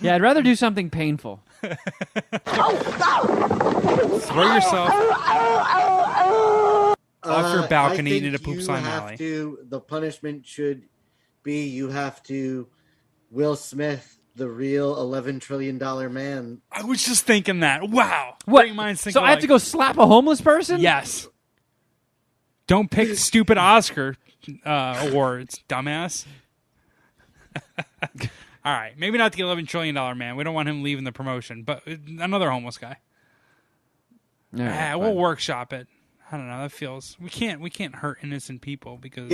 Yeah, I'd rather do something painful. Throw yourself off your balcony into the poop slime alley. The punishment should be you have to Will Smith, the real $11 trillion man. I was just thinking that. Wow. What? Great minds think So I have to go slap a homeless person? Yes. Don't pick stupid Oscar awards, dumbass. All right. Maybe not the $11 trillion man. We don't want him leaving the promotion, but another homeless guy. We'll workshop it. I don't know. That feels we can't hurt innocent people because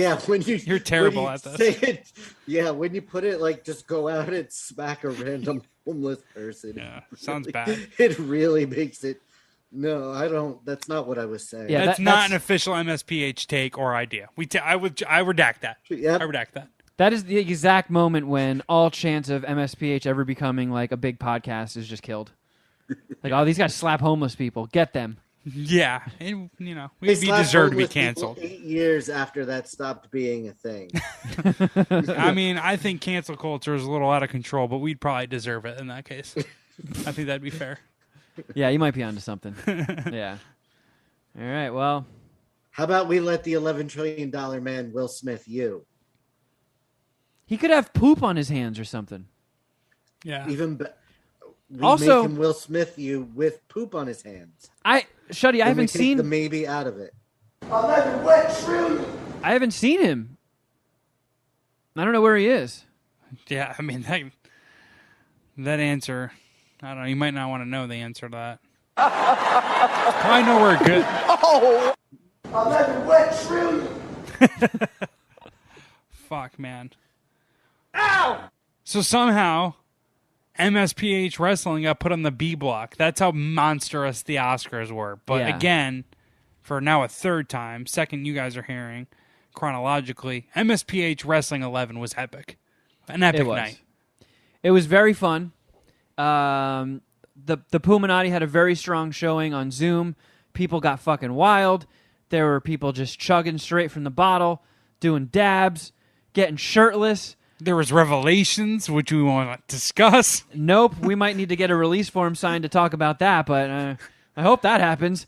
you're terrible at this. When you put it like just go out and smack a random homeless person. Yeah, sounds bad. It really makes it. No, I don't. That's not what I was saying. Yeah, that's not an official MSPH take or idea. I redact that. Yep. I redact that. That is the exact moment when all chance of MSPH ever becoming like a big podcast is just killed. Like, oh, these guys slap homeless people. Get them. Yeah, and, we deserve to be canceled. 8 years after that stopped being a thing. I mean, I think cancel culture is a little out of control, but we'd probably deserve it in that case. I think that'd be fair. Yeah, you might be onto something. Yeah. All right, well. How about we let the $11 trillion man Will Smith you? He could have poop on his hands or something. Yeah. We also, make him Will Smith you with poop on his hands. Shuddy, I haven't seen the maybe out of it. 11 wet trillion. I haven't seen him. I don't know where he is. Yeah, I mean that answer. I don't know. You might not want to know the answer to that. Probably nowhere good. Oh, 11 wet trillion. Fuck, man. Ow! So somehow, MSPH Wrestling got put on the B block. That's how monstrous the Oscars were. But again, for now a third time, second you guys are hearing chronologically, MSPH Wrestling 11 was epic. An epic night. It was very fun. The Puminati had a very strong showing on Zoom. People got fucking wild. There were people just chugging straight from the bottle. doing dabs, getting shirtless. There was revelations, which we won't discuss. Nope, we might need to get a release form signed to talk about that, but I hope that happens.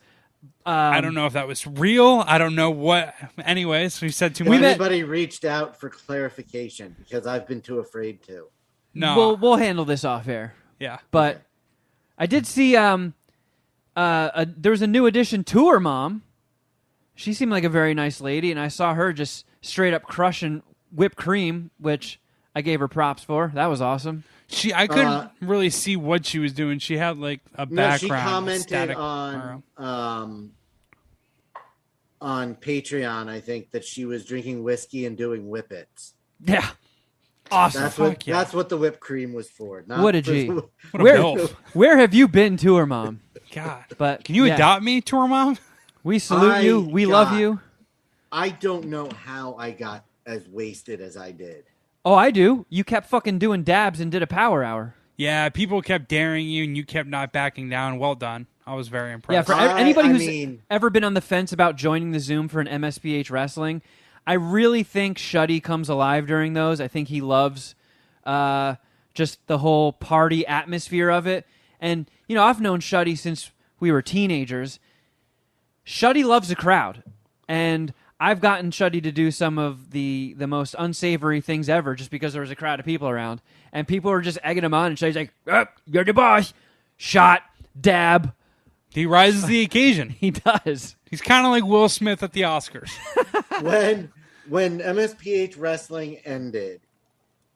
I don't know if that was real. I don't know what. Anyways, we said too much. Has anybody reached out for clarification? Because I've been too afraid to. No. We'll handle this off air. Yeah. But I did see there was a new addition to her mom. She seemed like a very nice lady, and I saw her just straight up crushing whipped cream, which I gave her props for. That was awesome. I couldn't really see what she was doing. She had like a background. She commented static on Patreon, I think, that she was drinking whiskey and doing whippets. Yeah. Awesome. That's what the whipped cream was for. Not what a G. What where have you been to her mom? God. But can you adopt me to her mom? We salute you. We love you. I don't know how I got as wasted as I did. Oh, I do. You kept fucking doing dabs and did a power hour. Yeah, people kept daring you, and you kept not backing down. Well done. I was very impressed. Yeah, for anybody who's ever been on the fence about joining the Zoom for an MSPH wrestling, I really think Shuddy comes alive during those. I think he loves just the whole party atmosphere of it. And, you know, I've known Shuddy since we were teenagers. Shuddy loves a crowd. And I've gotten Shuddy to do some of the most unsavory things ever just because there was a crowd of people around. And people were just egging him on, and Shuddy's like, oh, you're the boss. Shot, dab. He rises to the occasion. He does. He's kind of like Will Smith at the Oscars. When MSPH wrestling ended,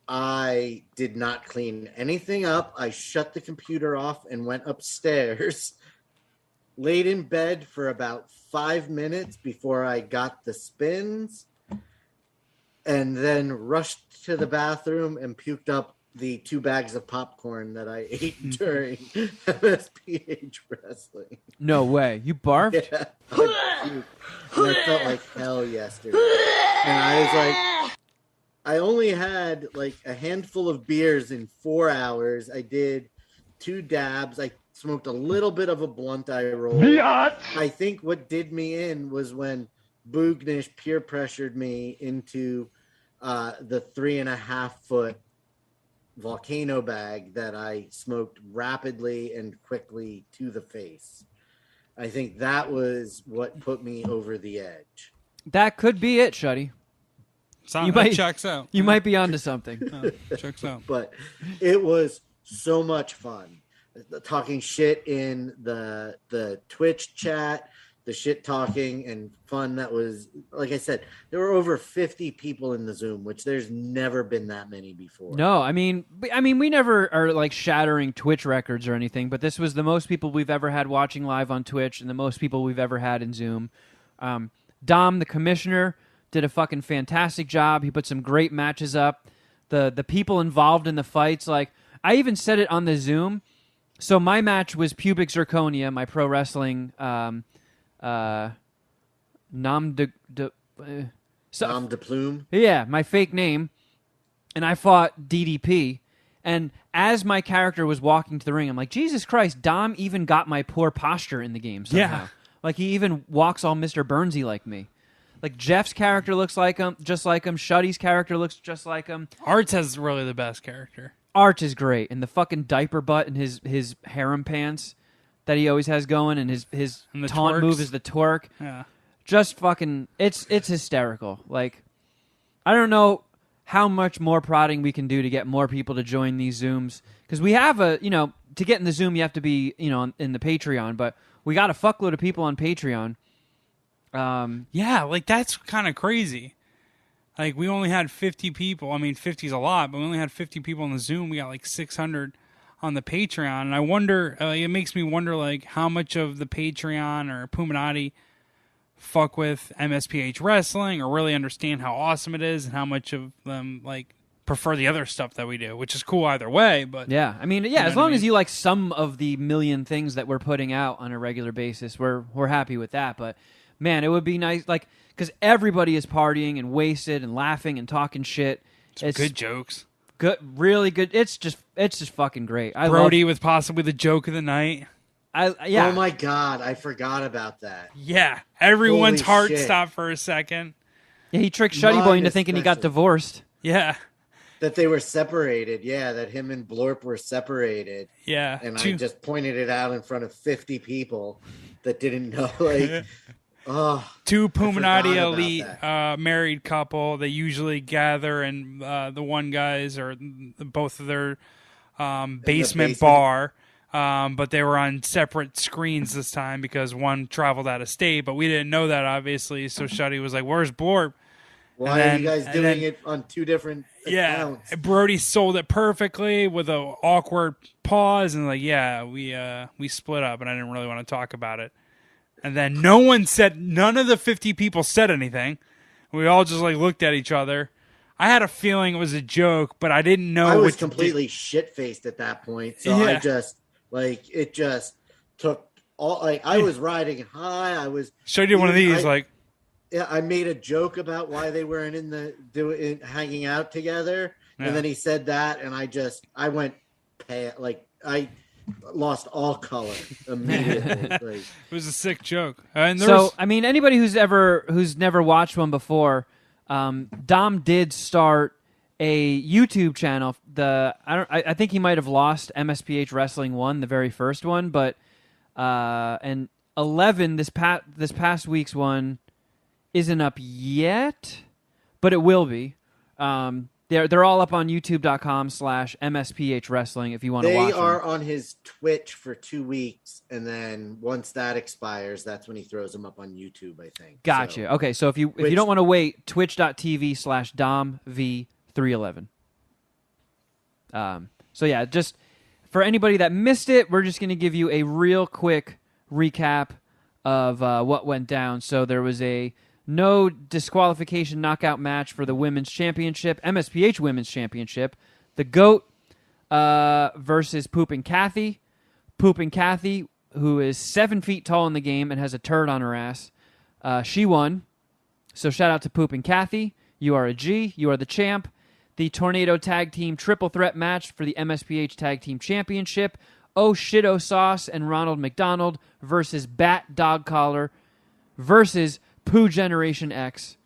I did not clean anything up. I shut the computer off and went upstairs, laid in bed for about 5 minutes before I got the spins, and then rushed to the bathroom and puked up the 2 bags of popcorn that I ate during MSPH wrestling. No way. You barfed? Yeah, I felt like hell yesterday. And I was like, I only had like a handful of beers in 4 hours. I did 2 dabs. I smoked a little bit of a blunt I rolled. I think what did me in was when Boognish peer pressured me into the 3.5 foot volcano bag that I smoked rapidly and quickly to the face. I think that was what put me over the edge. That could be it, Shuddy. Checks out. You might be onto something. Checks out. But it was so much fun. Talking shit in the Twitch chat, the shit talking and fun that was, like I said, there were over 50 people in the Zoom, which there's never been that many before. No, I mean, we never are like shattering Twitch records or anything, but this was the most people we've ever had watching live on Twitch and the most people we've ever had in Zoom. Dom, the commissioner, did a fucking fantastic job. He put some great matches up. The people involved in the fights, like, I even said it on the Zoom. So my match was Pubic Zirconia, my pro wrestling nom de plume. Yeah, my fake name. And I fought DDP. And as my character was walking to the ring, I'm like, Jesus Christ, Dom even got my poor posture in the game somehow. Yeah. Like, he even walks all Mr. Burnsy like me. Like, Jeff's character looks like him, just like him. Shuddy's character looks just like him. Arts has really the best character. Arch is great. And the fucking diaper butt and his harem pants that he always has going, and his and taunt move is the twerk. Yeah. Just fucking, it's hysterical. Like, I don't know how much more prodding we can do to get more people to join these Zooms. Because we have to get in the Zoom, you have to be, in the Patreon, but we got a fuckload of people on Patreon. Yeah, like, that's kind of crazy. Like, we only had 50 people. I mean, 50 is a lot, but we only had 50 people on the Zoom. We got like 600 on the Patreon. And I wonder, it makes me wonder, like, how much of the Patreon or Puminati fuck with MSPH wrestling or really understand how awesome it is and how much of them, like, prefer the other stuff that we do, which is cool either way. But yeah, I mean, as long as you like some of the million things that we're putting out on a regular basis, we're happy with that. But man, it would be nice, like, because everybody is partying and wasted and laughing and talking shit. It's good jokes. Good, really good. It's just fucking great. Brody with possibly the joke of the night. Yeah. Oh my God, I forgot about that. Yeah, everyone's Holy heart shit. stopped for a second. Yeah, he tricked Shuddy Boy Mine into thinking he got especially. divorced. Yeah. That they were separated. Yeah, that him and Blorp were separated. Yeah. And I just pointed it out in front of 50 people that didn't know. Like, oh, two I forgot Puminati about elite that. married couple. They usually gather in the one guys or both of their basement bar. But they were on separate screens this time because one traveled out of state, but we didn't know that obviously. So Shuddy was like, "Where's Blorp?" Why are you guys doing it on two different accounts? Yeah, Brody sold it perfectly with an awkward pause and like, yeah, we split up, and I didn't really want to talk about it. And then none of the 50 people said anything. We all just like looked at each other. I had a feeling it was a joke, but I didn't know. I was completely shit-faced at that point, so I just it just took all. Like I was riding high. I was showed you one of these Yeah, I made a joke about why they weren't hanging out together, and then he said that, and I went pale, like I lost all color immediately. Like, it was a sick joke. I mean, anybody who's never watched one before, Dom did start a YouTube channel. I think he might have lost MSPH Wrestling 1, the very first one, but and 11 this past week's one isn't up yet, but it will be. They're all up on youtube.com/MSPH Wrestling if you want to watch them. They are on his Twitch for 2 weeks, and then once that expires, that's when he throws them up on YouTube, I think. Gotcha. Okay, so if you don't want to wait, twitch.tv/DomV311. So yeah, just for anybody that missed it, we're just going to give you a real quick recap of what went down. So there was a no disqualification knockout match for the Women's Championship, MSPH Women's Championship. The GOAT versus Poopin' Kathy. Poopin' Kathy, who is 7 feet tall in the game and has a turd on her ass, she won. So shout out to Poopin' Kathy. You are a G. You are the champ. The Tornado Tag Team Triple Threat match for the MSPH Tag Team Championship. Oh Shit-O Sauce and Ronald McDonald versus Bat Dog Collar versus Pooh Generation X.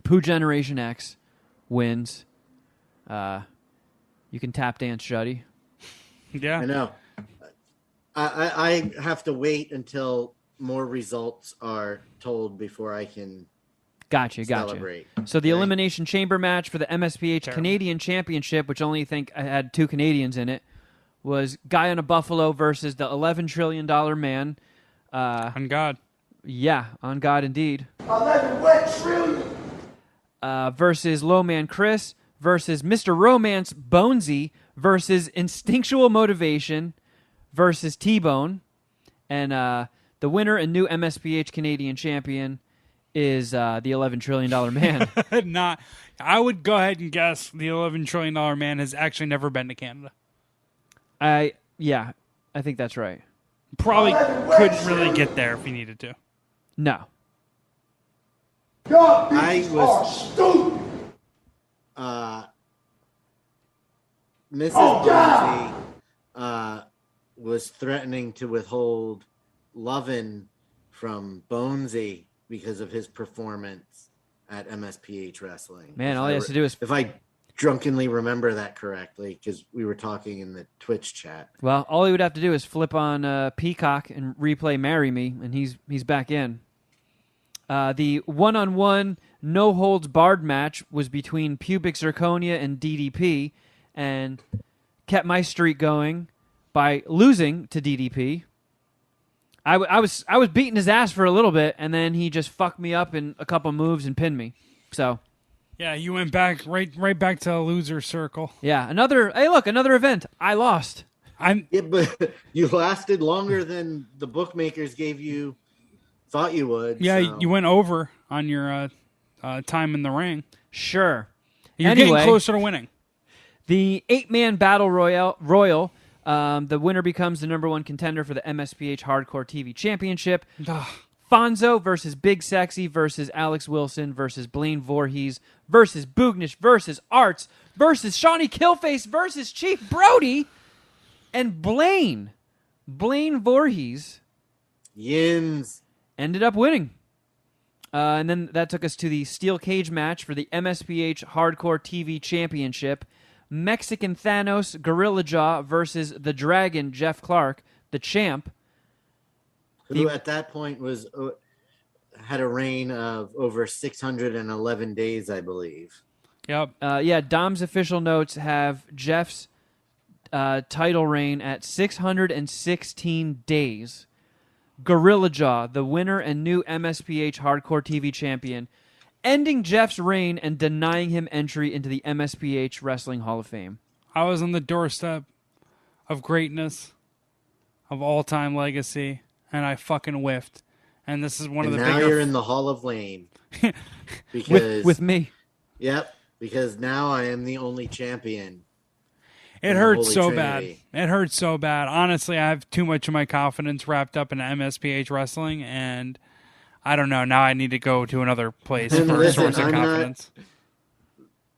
Pooh Generation X wins. You can tap dance, Shuddy. Yeah. I know. I have to wait until more results are told before I can celebrate. So the Elimination Chamber match for the MSPH Canadian Championship, which only had 2 Canadians in it, was Guy on a Buffalo versus the $11 trillion man. On God. Yeah, on God indeed. 11 wet trillion. Versus Low Man Chris versus Mr. Romance Bonesy versus Instinctual Motivation versus T-Bone. And the winner and new MSPH Canadian champion is the $11 trillion man. I would go ahead and guess the $11 trillion man has actually never been to Canada. I think that's right. Probably couldn't really get there if he needed to. No. Y'all bitches are stupid. Mrs. Bonesy was threatening to withhold Lovin from Bonesy because of his performance at MSPH Wrestling. Man, all he has to do is... If I drunkenly remember that correctly, because we were talking in the Twitch chat. Well, all he would have to do is flip on Peacock and replay Marry Me, and he's back in. The one-on-one no-holds-barred match was between Pubic Zirconia and DDP, and kept my streak going by losing to DDP. I was beating his ass for a little bit, and then he just fucked me up in a couple moves and pinned me. So, yeah, you went back right back to a loser circle. Yeah, another event. I lost. But you lasted longer than the bookmakers thought you would. Yeah, so. You went over on your time in the ring. Sure. You're getting closer to winning. The 8-man battle royal. The winner becomes the number 1 contender for the MSPH Hardcore TV Championship. Fonzo versus Big Sexy versus Alex Wilson versus Blaine Voorhees versus Boognish versus Arts versus Shawnee Killface versus Chief Brody and Blaine Voorhees Yins ended up winning. And then that took us to the steel cage match for the MSPH Hardcore TV Championship. Mexican Thanos Gorilla Jaw versus the Dragon Jeff Clark, the champ. Who at that point was had a reign of over 611 days, I believe. Yep. Yeah, Dom's official notes have Jeff's title reign at 616 days. Gorilla Jaw, the winner and new MSPH Hardcore TV champion, ending Jeff's reign and denying him entry into the MSPH Wrestling Hall of Fame. I was on the doorstep of greatness, of all-time legacy, and I fucking whiffed. And this is one of the now bigger... you're in the Hall of Lame. Because with me. Yep, because now I am the only champion. It hurts Holy so Trinity. bad. It hurts so bad. Honestly, I have too much of my confidence wrapped up in MSPH wrestling, and I don't know. Now I need to go to another place And for a listen, source of I'm not- confidence.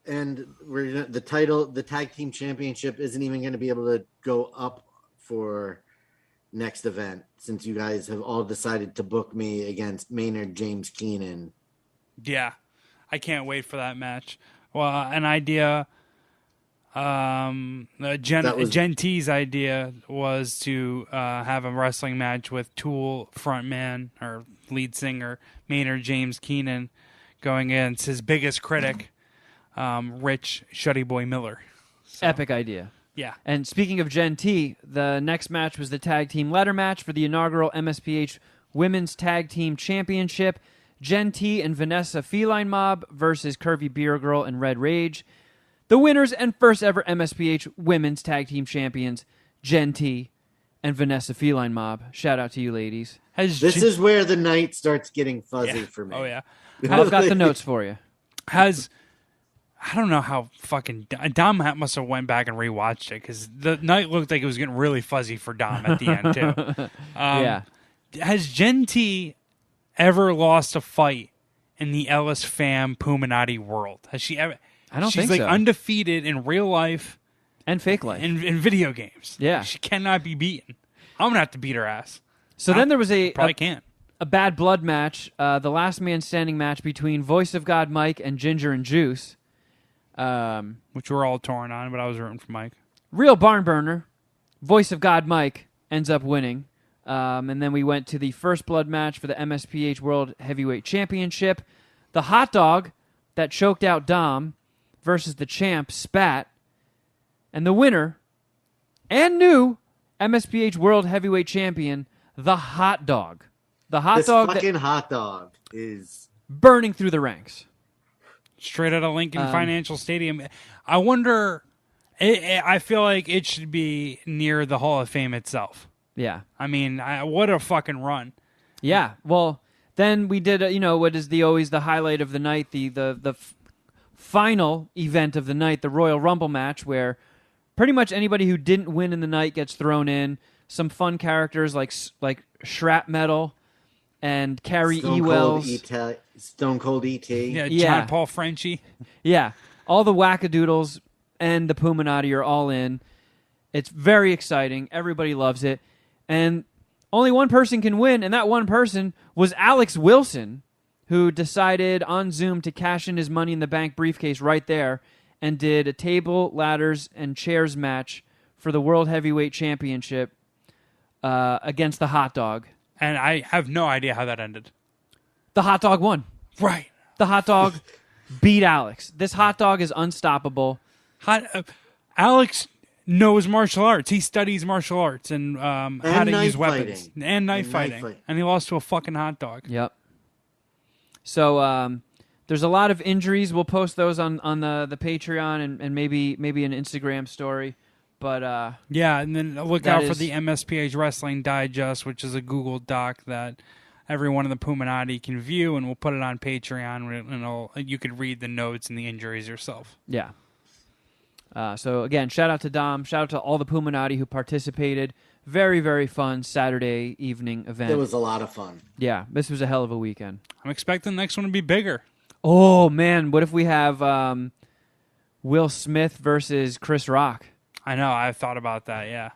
And the tag team championship isn't even going to be able to go up for next event, since you guys have all decided to book me against Maynard James Keenan. Yeah, I can't wait for that match. Well, an idea. Gen T's idea was to have a wrestling match with Tool frontman or lead singer Maynard James Keenan going against his biggest critic, Rich Shuddy Boy Miller. So, Epic idea. yeah. And speaking of Gen T, the next match was the tag team ladder match for the inaugural MSPH Women's Tag Team Championship. Gen T and Vanessa Feline Mob versus Curvy Beer Girl and Red Rage. The winners and first ever MSPH Women's Tag Team Champions, Gen T and Vanessa Feline Mob. Shout out to you ladies. This is where the night starts getting fuzzy for me. Oh, yeah. I've got the notes for you. I don't know how fucking Dom must have went back and rewatched it, because the night looked like it was getting really fuzzy for Dom at the end too. Yeah. Has Gen T ever lost a fight in the Ellis Fam Puminati world? Has she ever? I don't She's think like so. undefeated in real life And fake life. and in video games. Yeah. She cannot be beaten. I'm gonna have to beat her ass. So then there was Probably can't. a bad blood match, the last man standing match between Voice of God Mike and Ginger and Juice. Which we're all torn on, but I was rooting for Mike. Real barn burner. Voice of God Mike ends up winning. And then we went to the first blood match for the MSPH World Heavyweight Championship. The hot dog that choked out Dom versus the champ Spat. And the winner and new MSPH World Heavyweight Champion, the hot dog. The hot This dog fucking that hot dog is burning through the ranks. Straight out of Lincoln Financial Stadium. I wonder. I feel like it should be near the Hall of Fame itself. Yeah. I mean, what a fucking run! Yeah. Well, then we did, what is always the highlight of the night, the final event of the night, the Royal Rumble match, where pretty much anybody who didn't win in the night gets thrown in. Some fun characters like Shrap Metal and Carrie Ewells. Stone Cold E.T. Yeah, Yeah. John Paul Frenchie. Yeah. All the wackadoodles and the Puminati are all in. It's very exciting. Everybody loves it. And only one person can win, and that one person was Alex Wilson, who decided on Zoom to cash in his Money in the Bank briefcase right there and did a table, ladders, and chairs match for the World Heavyweight Championship against the hot dog. And I have no idea how that ended. The hot dog won. Right. The hot dog beat Alex. This hot dog is unstoppable. Alex knows martial arts. He studies martial arts and how to knife use weapons. fighting. And knife And knife fighting. fighting. And he lost to a fucking hot dog. Yep. So there's a lot of injuries. We'll post those on the Patreon and maybe an Instagram story. But Yeah, and then look That out for is- the MSPH Wrestling Digest, which is a Google Doc that everyone in the Puminati can view, and we'll put it on Patreon, and you could read the notes and the injuries yourself. yeah. So again, shout out to Dom. Shout out to all the Puminati who participated. Very, very fun Saturday evening event. It was a lot of fun. Yeah, this was a hell of a weekend. I'm expecting the next one to be bigger. Oh man, what if we have Will Smith versus Chris Rock? I know, I've thought about that, yeah.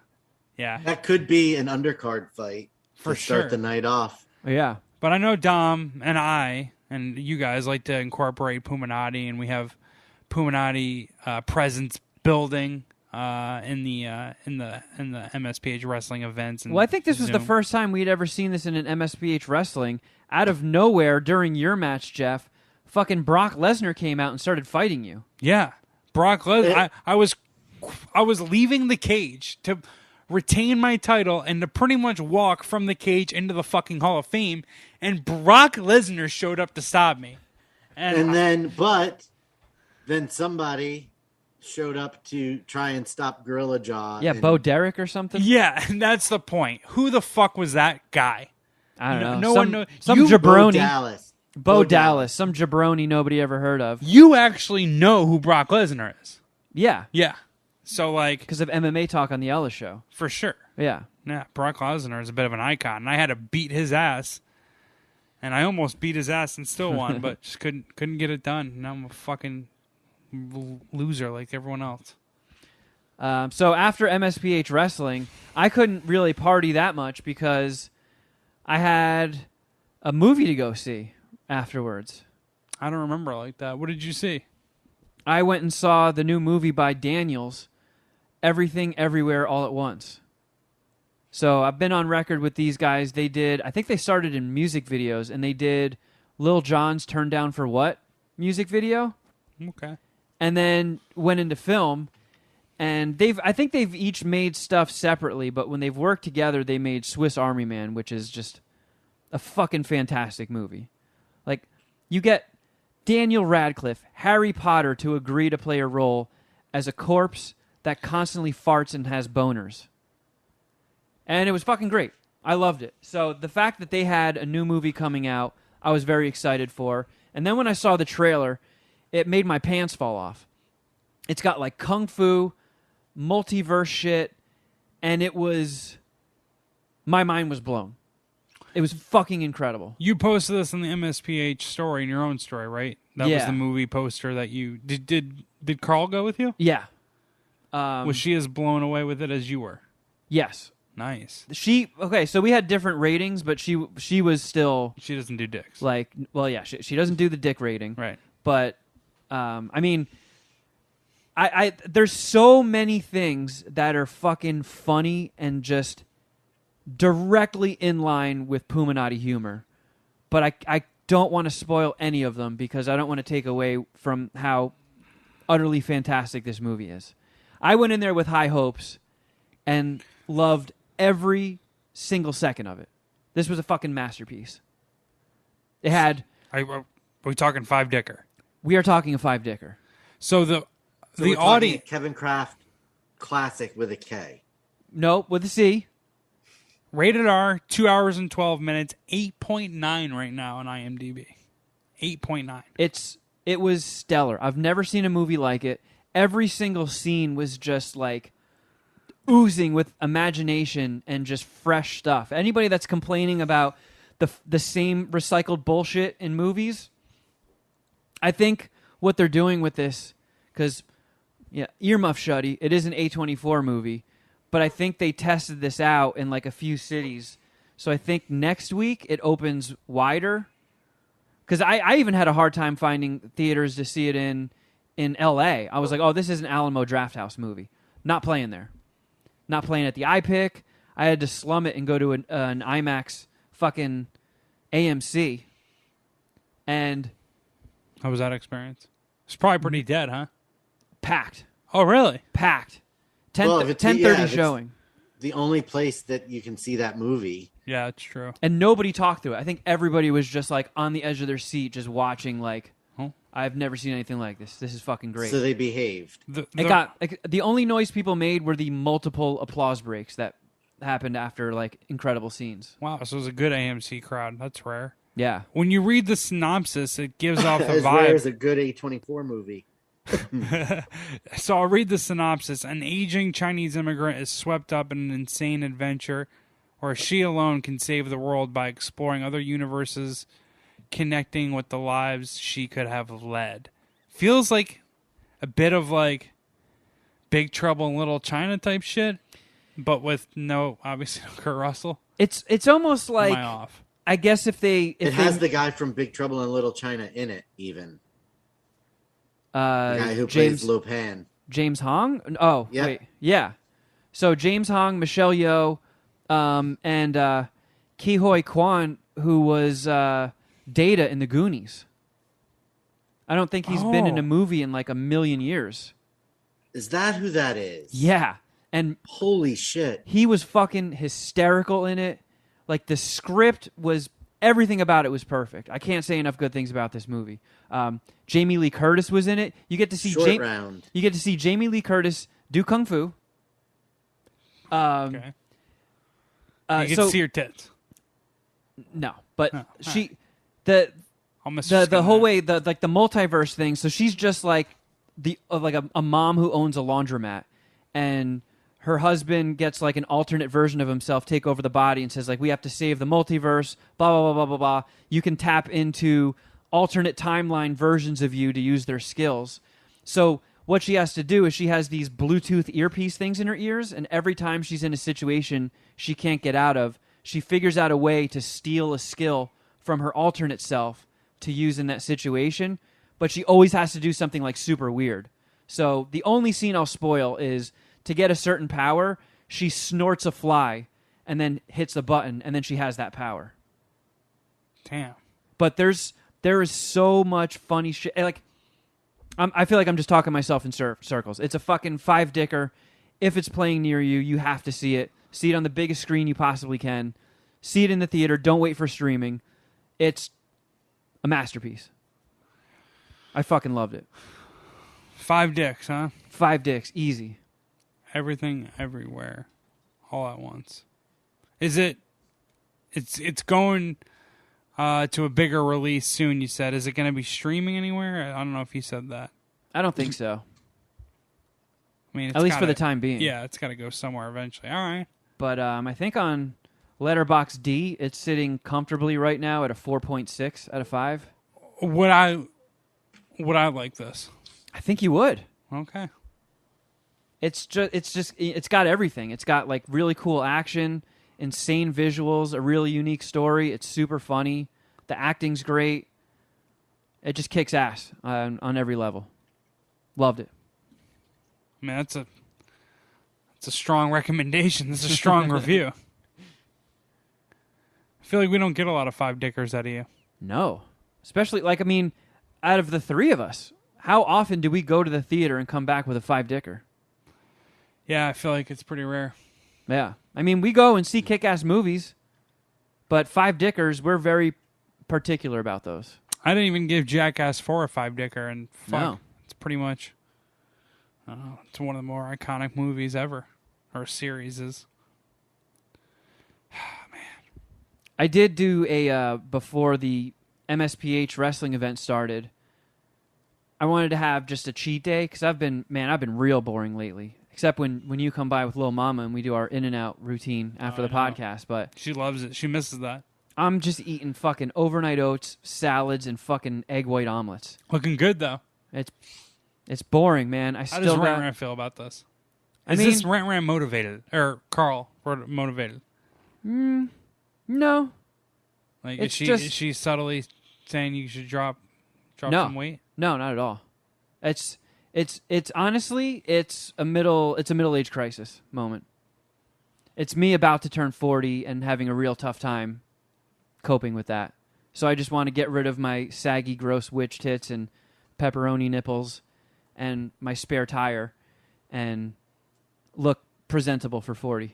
Yeah, That could be an undercard fight For to start sure. the night off. Yeah. but I know Dom and I and you guys like to incorporate Puminati, and we have Puminati presence building in the MSPH wrestling events. And Well, I think this was the Zoom. first time we'd ever seen this in an MSPH wrestling. Out of nowhere, during your match, Jeff, fucking Brock Lesnar came out and started fighting you. Yeah, Brock Lesnar. I was leaving the cage to retain my title and to pretty much walk from the cage into the fucking Hall of Fame, and Brock Lesnar showed up to stop me. And then somebody showed up to try and stop Gorilla Jaw. Yeah, Bo Derek or something? Yeah, and that's the point. Who the fuck was that guy? I don't know. No one knows. Some You- jabroni. Dallas. Bo Dallas. Some jabroni nobody ever heard of. You actually know who Brock Lesnar is. Yeah, Yeah. So, like, because of MMA talk on the Ella show. for sure. Yeah. Yeah, Brock Lesnar is a bit of an icon, and I had to beat his ass. And I almost beat his ass and still won, but just couldn't get it done. Now I'm a fucking loser like everyone else. So after MSPH wrestling, I couldn't really party that much because I had a movie to go see afterwards. I don't remember like that. What did you see? I went and saw the new movie by Daniels, Everything Everywhere All at Once. So I've been on record with these guys. I think they started in music videos, and they did Lil Jon's Turn Down for What music video, Okay. and then went into film. And I think they've each made stuff separately, but when they've worked together, they made Swiss Army Man, which is just a fucking fantastic movie. Like, you get Daniel Radcliffe, Harry Potter, to agree to play a role as a corpse that constantly farts and has boners. And it was fucking great. I loved it. So the fact that they had a new movie coming out, I was very excited for. And then when I saw the trailer, it made my pants fall off. It's got like kung fu, multiverse shit, and my mind was blown. It was fucking incredible. You posted this in the MSPH story, in your own story, right? That was Yeah. the movie poster that you did. Carl go with you? Yeah. Was she as blown away with it as you were? Yes. Nice. So we had different ratings, but she was still She doesn't do dicks. like, well, yeah, she doesn't do the dick rating. Right. But, I mean, I there's so many things that are fucking funny and just directly in line with Puminati humor. But I don't want to spoil any of them because I don't want to take away from how utterly fantastic this movie is. I went in there with high hopes and loved every single second of it. This was a fucking masterpiece. It had... Are we talking 5-dicker? We are talking a 5-dicker. So So the we're talking a audience... Kevin Kraft classic with a K. Nope, with a C. Rated R, 2 hours and 12 minutes, 8.9 right now on IMDb. 8.9. It was stellar. I've never seen a movie like it. Every single scene was just like oozing with imagination and just fresh stuff. Anybody that's complaining about the same recycled bullshit in movies, I think what they're doing with this, because earmuff shuddy, it is an A24 movie, but I think they tested this out in like a few cities. So I think next week it opens wider. Because I even had a hard time finding theaters to see it in L.A. I was like, oh, this is an Alamo Drafthouse movie. Not playing there. Not playing at the iPic. I had to slum it and go to an IMAX fucking AMC. And... How was that experience? It's probably pretty dead, huh? packed. Oh, really? Packed. Well, if it's- 10:30 yeah, if it's- showing. The only place that you can see that movie. Yeah, it's true. And nobody talked through it. I think everybody was just like on the edge of their seat just watching like, Oh. I've never seen anything like this. This is fucking great. So they behaved. The only noise people made were the multiple applause breaks that happened after like incredible scenes. Wow, so it was a good AMC crowd. That's rare. Yeah. When you read the synopsis, it gives off a As rare as vibe. a good A24 movie. So I'll read the synopsis. An aging Chinese immigrant is swept up in an insane adventure where she alone can save the world by exploring other universes, connecting with the lives she could have led. Feels like a bit of like Big Trouble in Little China type shit, but with obviously no Kurt Russell. It's almost Am like I off? I guess if they It has the guy from Big Trouble in Little China in it, even. The guy who plays Lopan. James Hong? Oh, Yeah. wait. Yeah. So James Hong, Michelle Yeoh, and Ki Hoi Kwan, who was Data in the Goonies. I don't think he's been in a movie in like a million years. Is that who that is? Yeah. And holy shit. He was fucking hysterical in it. Like the script was, everything about it was perfect. I can't say enough good things about this movie. Jamie Lee Curtis was in it. You get to see You get to see Jamie Lee Curtis do kung fu. Okay. You get to see her tits. No, but right. the whole way the multiverse thing. So she's just like a mom who owns a laundromat, and her husband gets like an alternate version of himself take over the body and says like, we have to save the multiverse, blah, blah, blah, blah, blah, blah. You can tap into alternate timeline versions of you to use their skills. So what she has to do is she has these Bluetooth earpiece things in her ears, and every time she's in a situation she can't get out of, she figures out a way to steal a skill from her alternate self to use in that situation, but she always has to do something like super weird. So the only scene I'll spoil is to get a certain power, she snorts a fly and then hits a button, and then she has that power. Damn. But there is so much funny shit. Like, I feel like I'm just talking myself in circles. It's a fucking 5-dicker. If it's playing near you, you have to see it. See it on the biggest screen you possibly can. See it in the theater. Don't wait for streaming. It's a masterpiece. I fucking loved it. 5 dicks, huh? 5 dicks, easy. Everything, everywhere, all at once. Is it? It's going to a bigger release soon. You said. Is it going to be streaming anywhere? I don't know if you said that. I don't think so. I mean, at least for the time being. Yeah, it's got to go somewhere eventually. All right. But I think on Letterboxd D, it's sitting comfortably right now at a 4.6 out of 5. Would I like this? I think you would. Okay. It's got everything. It's got like really cool action, insane visuals, a really unique story. It's super funny. The acting's great. It just kicks ass on every level. Loved it. I mean, that's a strong recommendation. That's a strong review. I feel like we don't get a lot of 5-dickers out of you. No. Especially, like, I mean, out of the 3 of us, how often do we go to the theater and come back with a 5-dicker? Yeah, I feel like it's pretty rare. Yeah. I mean, we go and see kick-ass movies, but 5-dickers, we're very particular about those. I didn't even give Jackass 4 a 5-dicker, and fuck, it's pretty much... it's one of the more iconic movies ever, or series is. Man, I did do a before the MSPH wrestling event started. I wanted to have just a cheat day because I've been real boring lately. Except when you come by with Lil Mama and we do our in and out routine after the podcast. But she loves it. She misses that. I'm just eating fucking overnight oats, salads, and fucking egg white omelets. Looking good though. It's boring, man. How does Rant Rant feel about this? Is this Rant Rant motivated? Or Carl motivated? No. Like, is she subtly saying you should drop some weight? No, not at all. It's honestly, it's a middle-age crisis moment. It's me about to turn 40 and having a real tough time coping with that. So I just want to get rid of my saggy, gross witch tits and pepperoni nipples and my spare tire and look presentable for 40.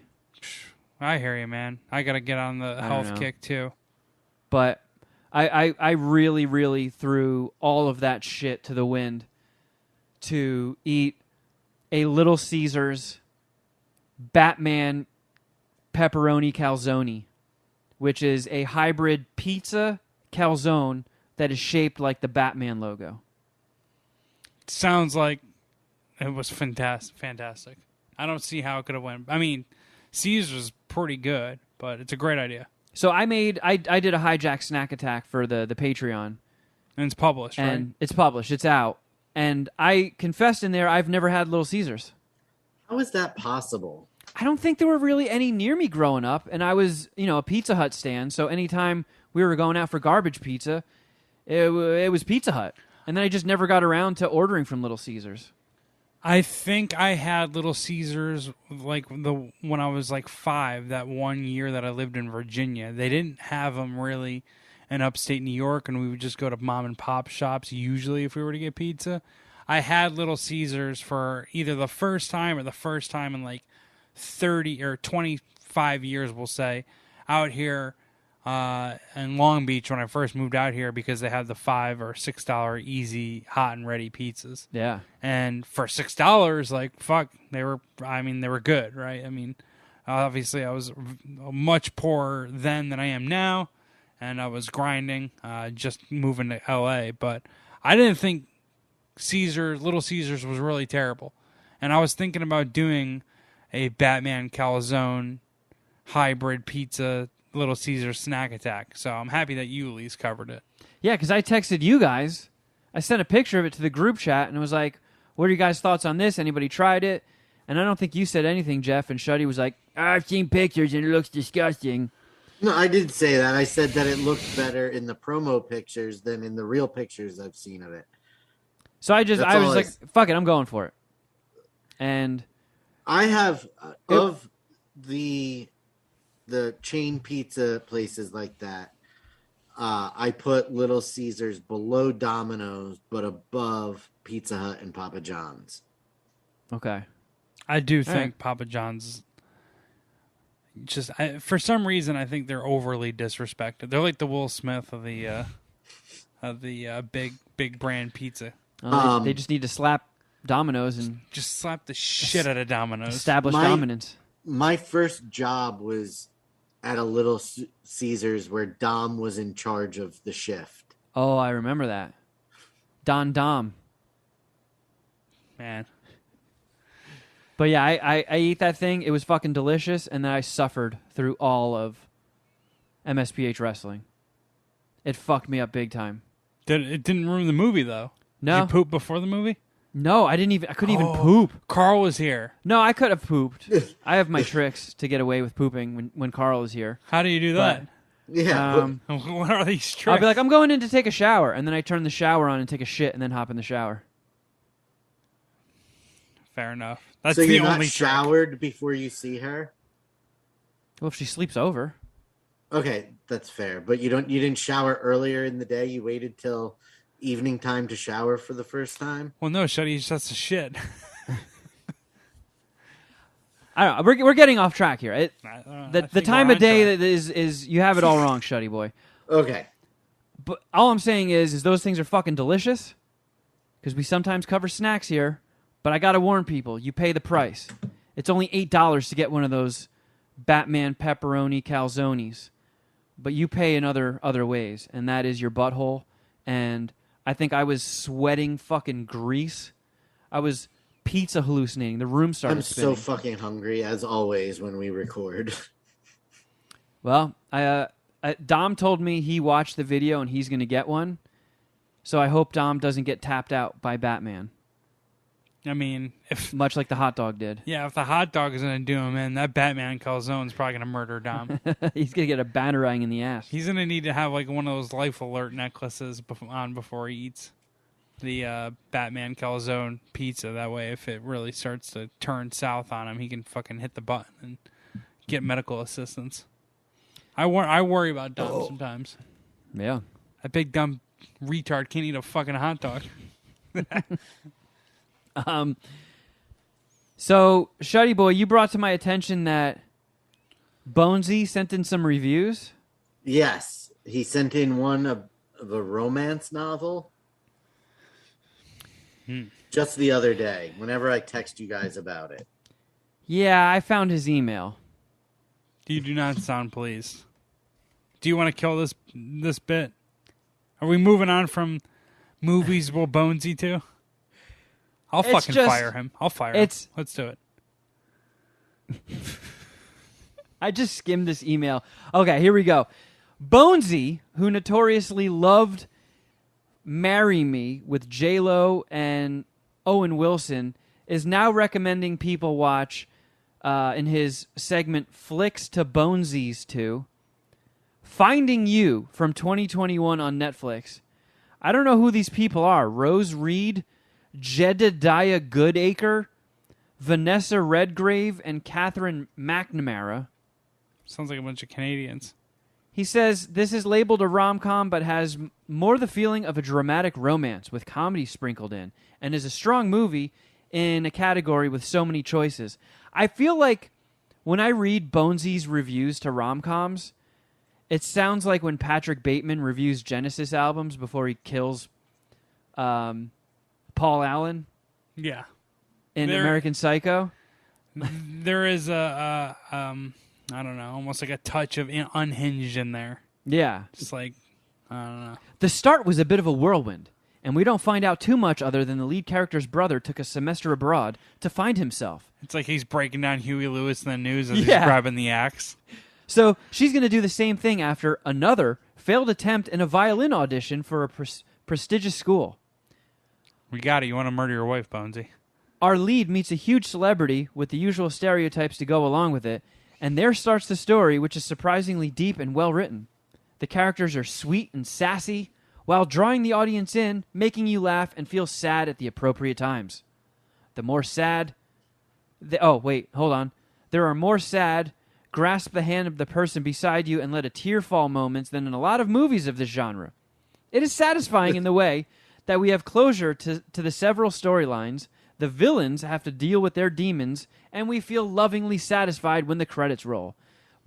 I hear you, man. I got to get on the health kick, too. But I really, really threw all of that shit to the wind to eat a Little Caesars Batman pepperoni calzone, which is a hybrid pizza calzone that is shaped like the Batman logo. Sounds like it was fantastic. I don't see how it could have went. I mean, Caesar's pretty good, but it's a great idea. So I did a hijack snack attack for the Patreon. And it's published, right? And it's published. It's out. And I confessed in there I've never had Little Caesars. How is that possible? I don't think there were really any near me growing up, and I was, a Pizza Hut stand, so anytime we were going out for garbage pizza, it was Pizza Hut. And then I just never got around to ordering from Little Caesars. I think I had Little Caesars when I was like 5, that one year that I lived in Virginia. They didn't have them really in upstate New York, and we would just go to mom and pop shops usually if we were to get pizza. I had Little Caesars for either the first time or the first time in like 30 or 25 years, we'll say, out here in Long Beach when I first moved out here, because they had the $5 or $6 easy hot and ready pizzas. Yeah. And for $6, like, fuck, they were good, right? I mean, obviously I was much poorer then than I am now, and I was grinding, just moving to LA, but I didn't think Little Caesars was really terrible. And I was thinking about doing a Batman calzone hybrid pizza Little Caesars snack attack. So I'm happy that you at least covered it. Yeah, because I texted you guys. I sent a picture of it to the group chat, and it was like, what are your guys' thoughts on this? Anybody tried it? And I don't think you said anything, Jeff, and Shuddy was like, I've seen pictures and it looks disgusting. No, I did say that. I said that it looked better in the promo pictures than in the real pictures I've seen of it. So I was like, fuck it, I'm going for it. And I have of the chain pizza places like that, I put Little Caesars below Domino's, but above Pizza Hut and Papa John's. Okay. I do think Papa John's for some reason, I think they're overly disrespected. They're like the Will Smith of the big brand pizza. They just need to slap Domino's and just slap the shit out of Domino's. Establish dominance. My first job was at a Little Caesars where Dom was in charge of the shift. Oh, I remember that. Dom. Man. But yeah, I ate that thing. It was fucking delicious, and then I suffered through all of MSPH wrestling. It fucked me up big time. It didn't ruin the movie, though. No. Did you poop before the movie? No, I couldn't even poop. Carl was here. No, I could have pooped. I have my tricks to get away with pooping when Carl is here. How do you do that? Yeah. What are these tricks? I'll be like, I'm going in to take a shower, and then I turn the shower on and take a shit, and then hop in the shower. Fair enough. That's so the you're only not showered before you see her? Well, if she sleeps over. Okay, that's fair. But you didn't shower earlier in the day? You waited till evening time to shower for the first time? Well, no, Shuddy, that's a shit. I don't know. We're getting off track here. The time of day that is you have it all wrong, Shuddy boy. Okay. But all I'm saying is those things are fucking delicious, because we sometimes cover snacks here. But I gotta warn people, you pay the price. It's only $8 to get one of those Batman pepperoni calzones, but you pay in other ways, and that is your butthole. And I think I was sweating fucking grease. I was pizza hallucinating. The room started spinning. I'm so fucking hungry, as always, when we record. Well, Dom told me he watched the video and he's going to get one. So I hope Dom doesn't get tapped out by Batman. I mean, much like the hot dog did. Yeah, if the hot dog is going to do him in, that Batman calzone's probably going to murder Dom. He's going to get a batarang in the ass. He's going to need to have like one of those life alert necklaces on before he eats the Batman calzone pizza. That way, if it really starts to turn south on him, he can fucking hit the button and get medical assistance. I worry about Dom sometimes. Yeah. That big dumb retard can't eat a fucking hot dog. So, Shuddy boy, you brought to my attention that Bonesy sent in some reviews. Yes, he sent in one of a romance novel. Just the other day, whenever I text you guys about it. Yeah, I found his email. You do not sound pleased. Do you want to kill this bit? Are we moving on from movies will Bonesy to? I'll fucking fire him. I'll fire him. Let's do it. I just skimmed this email. Okay, here we go. Bonesy, who notoriously loved Marry Me with J-Lo and Owen Wilson, is now recommending people watch in his segment Flicks to Bonesies 2, Finding You from 2021 on Netflix. I don't know who these people are. Rose Reed, Jedediah Goodacre, Vanessa Redgrave, and Catherine McNamara. Sounds like a bunch of Canadians. He says this is labeled a rom-com but has more the feeling of a dramatic romance with comedy sprinkled in and is a strong movie in a category with so many choices. I feel like when I read Bonesy's reviews to rom-coms, it sounds like when Patrick Bateman reviews Genesis albums before he kills Paul Allen Yeah. in American Psycho. There is I don't know, almost like a touch of unhinged in there. Yeah. Just like, I don't know. The start was a bit of a whirlwind, and we don't find out too much other than the lead character's brother took a semester abroad to find himself. It's like he's breaking down Huey Lewis in the news as Yeah. he's grabbing the axe. So she's going to do the same thing after another failed attempt in a violin audition for a prestigious school. We got it. You want to murder your wife, Bonesy. Our lead meets a huge celebrity with the usual stereotypes to go along with it, and there starts the story, which is surprisingly deep and well written. The characters are sweet and sassy, while drawing the audience in, making you laugh and feel sad at the appropriate times. The more sad... There are more sad, grasp the hand of the person beside you and let a tear fall moments than in a lot of movies of this genre. It is satisfying in the way that we have closure to the several storylines, the villains have to deal with their demons, and we feel lovingly satisfied when the credits roll.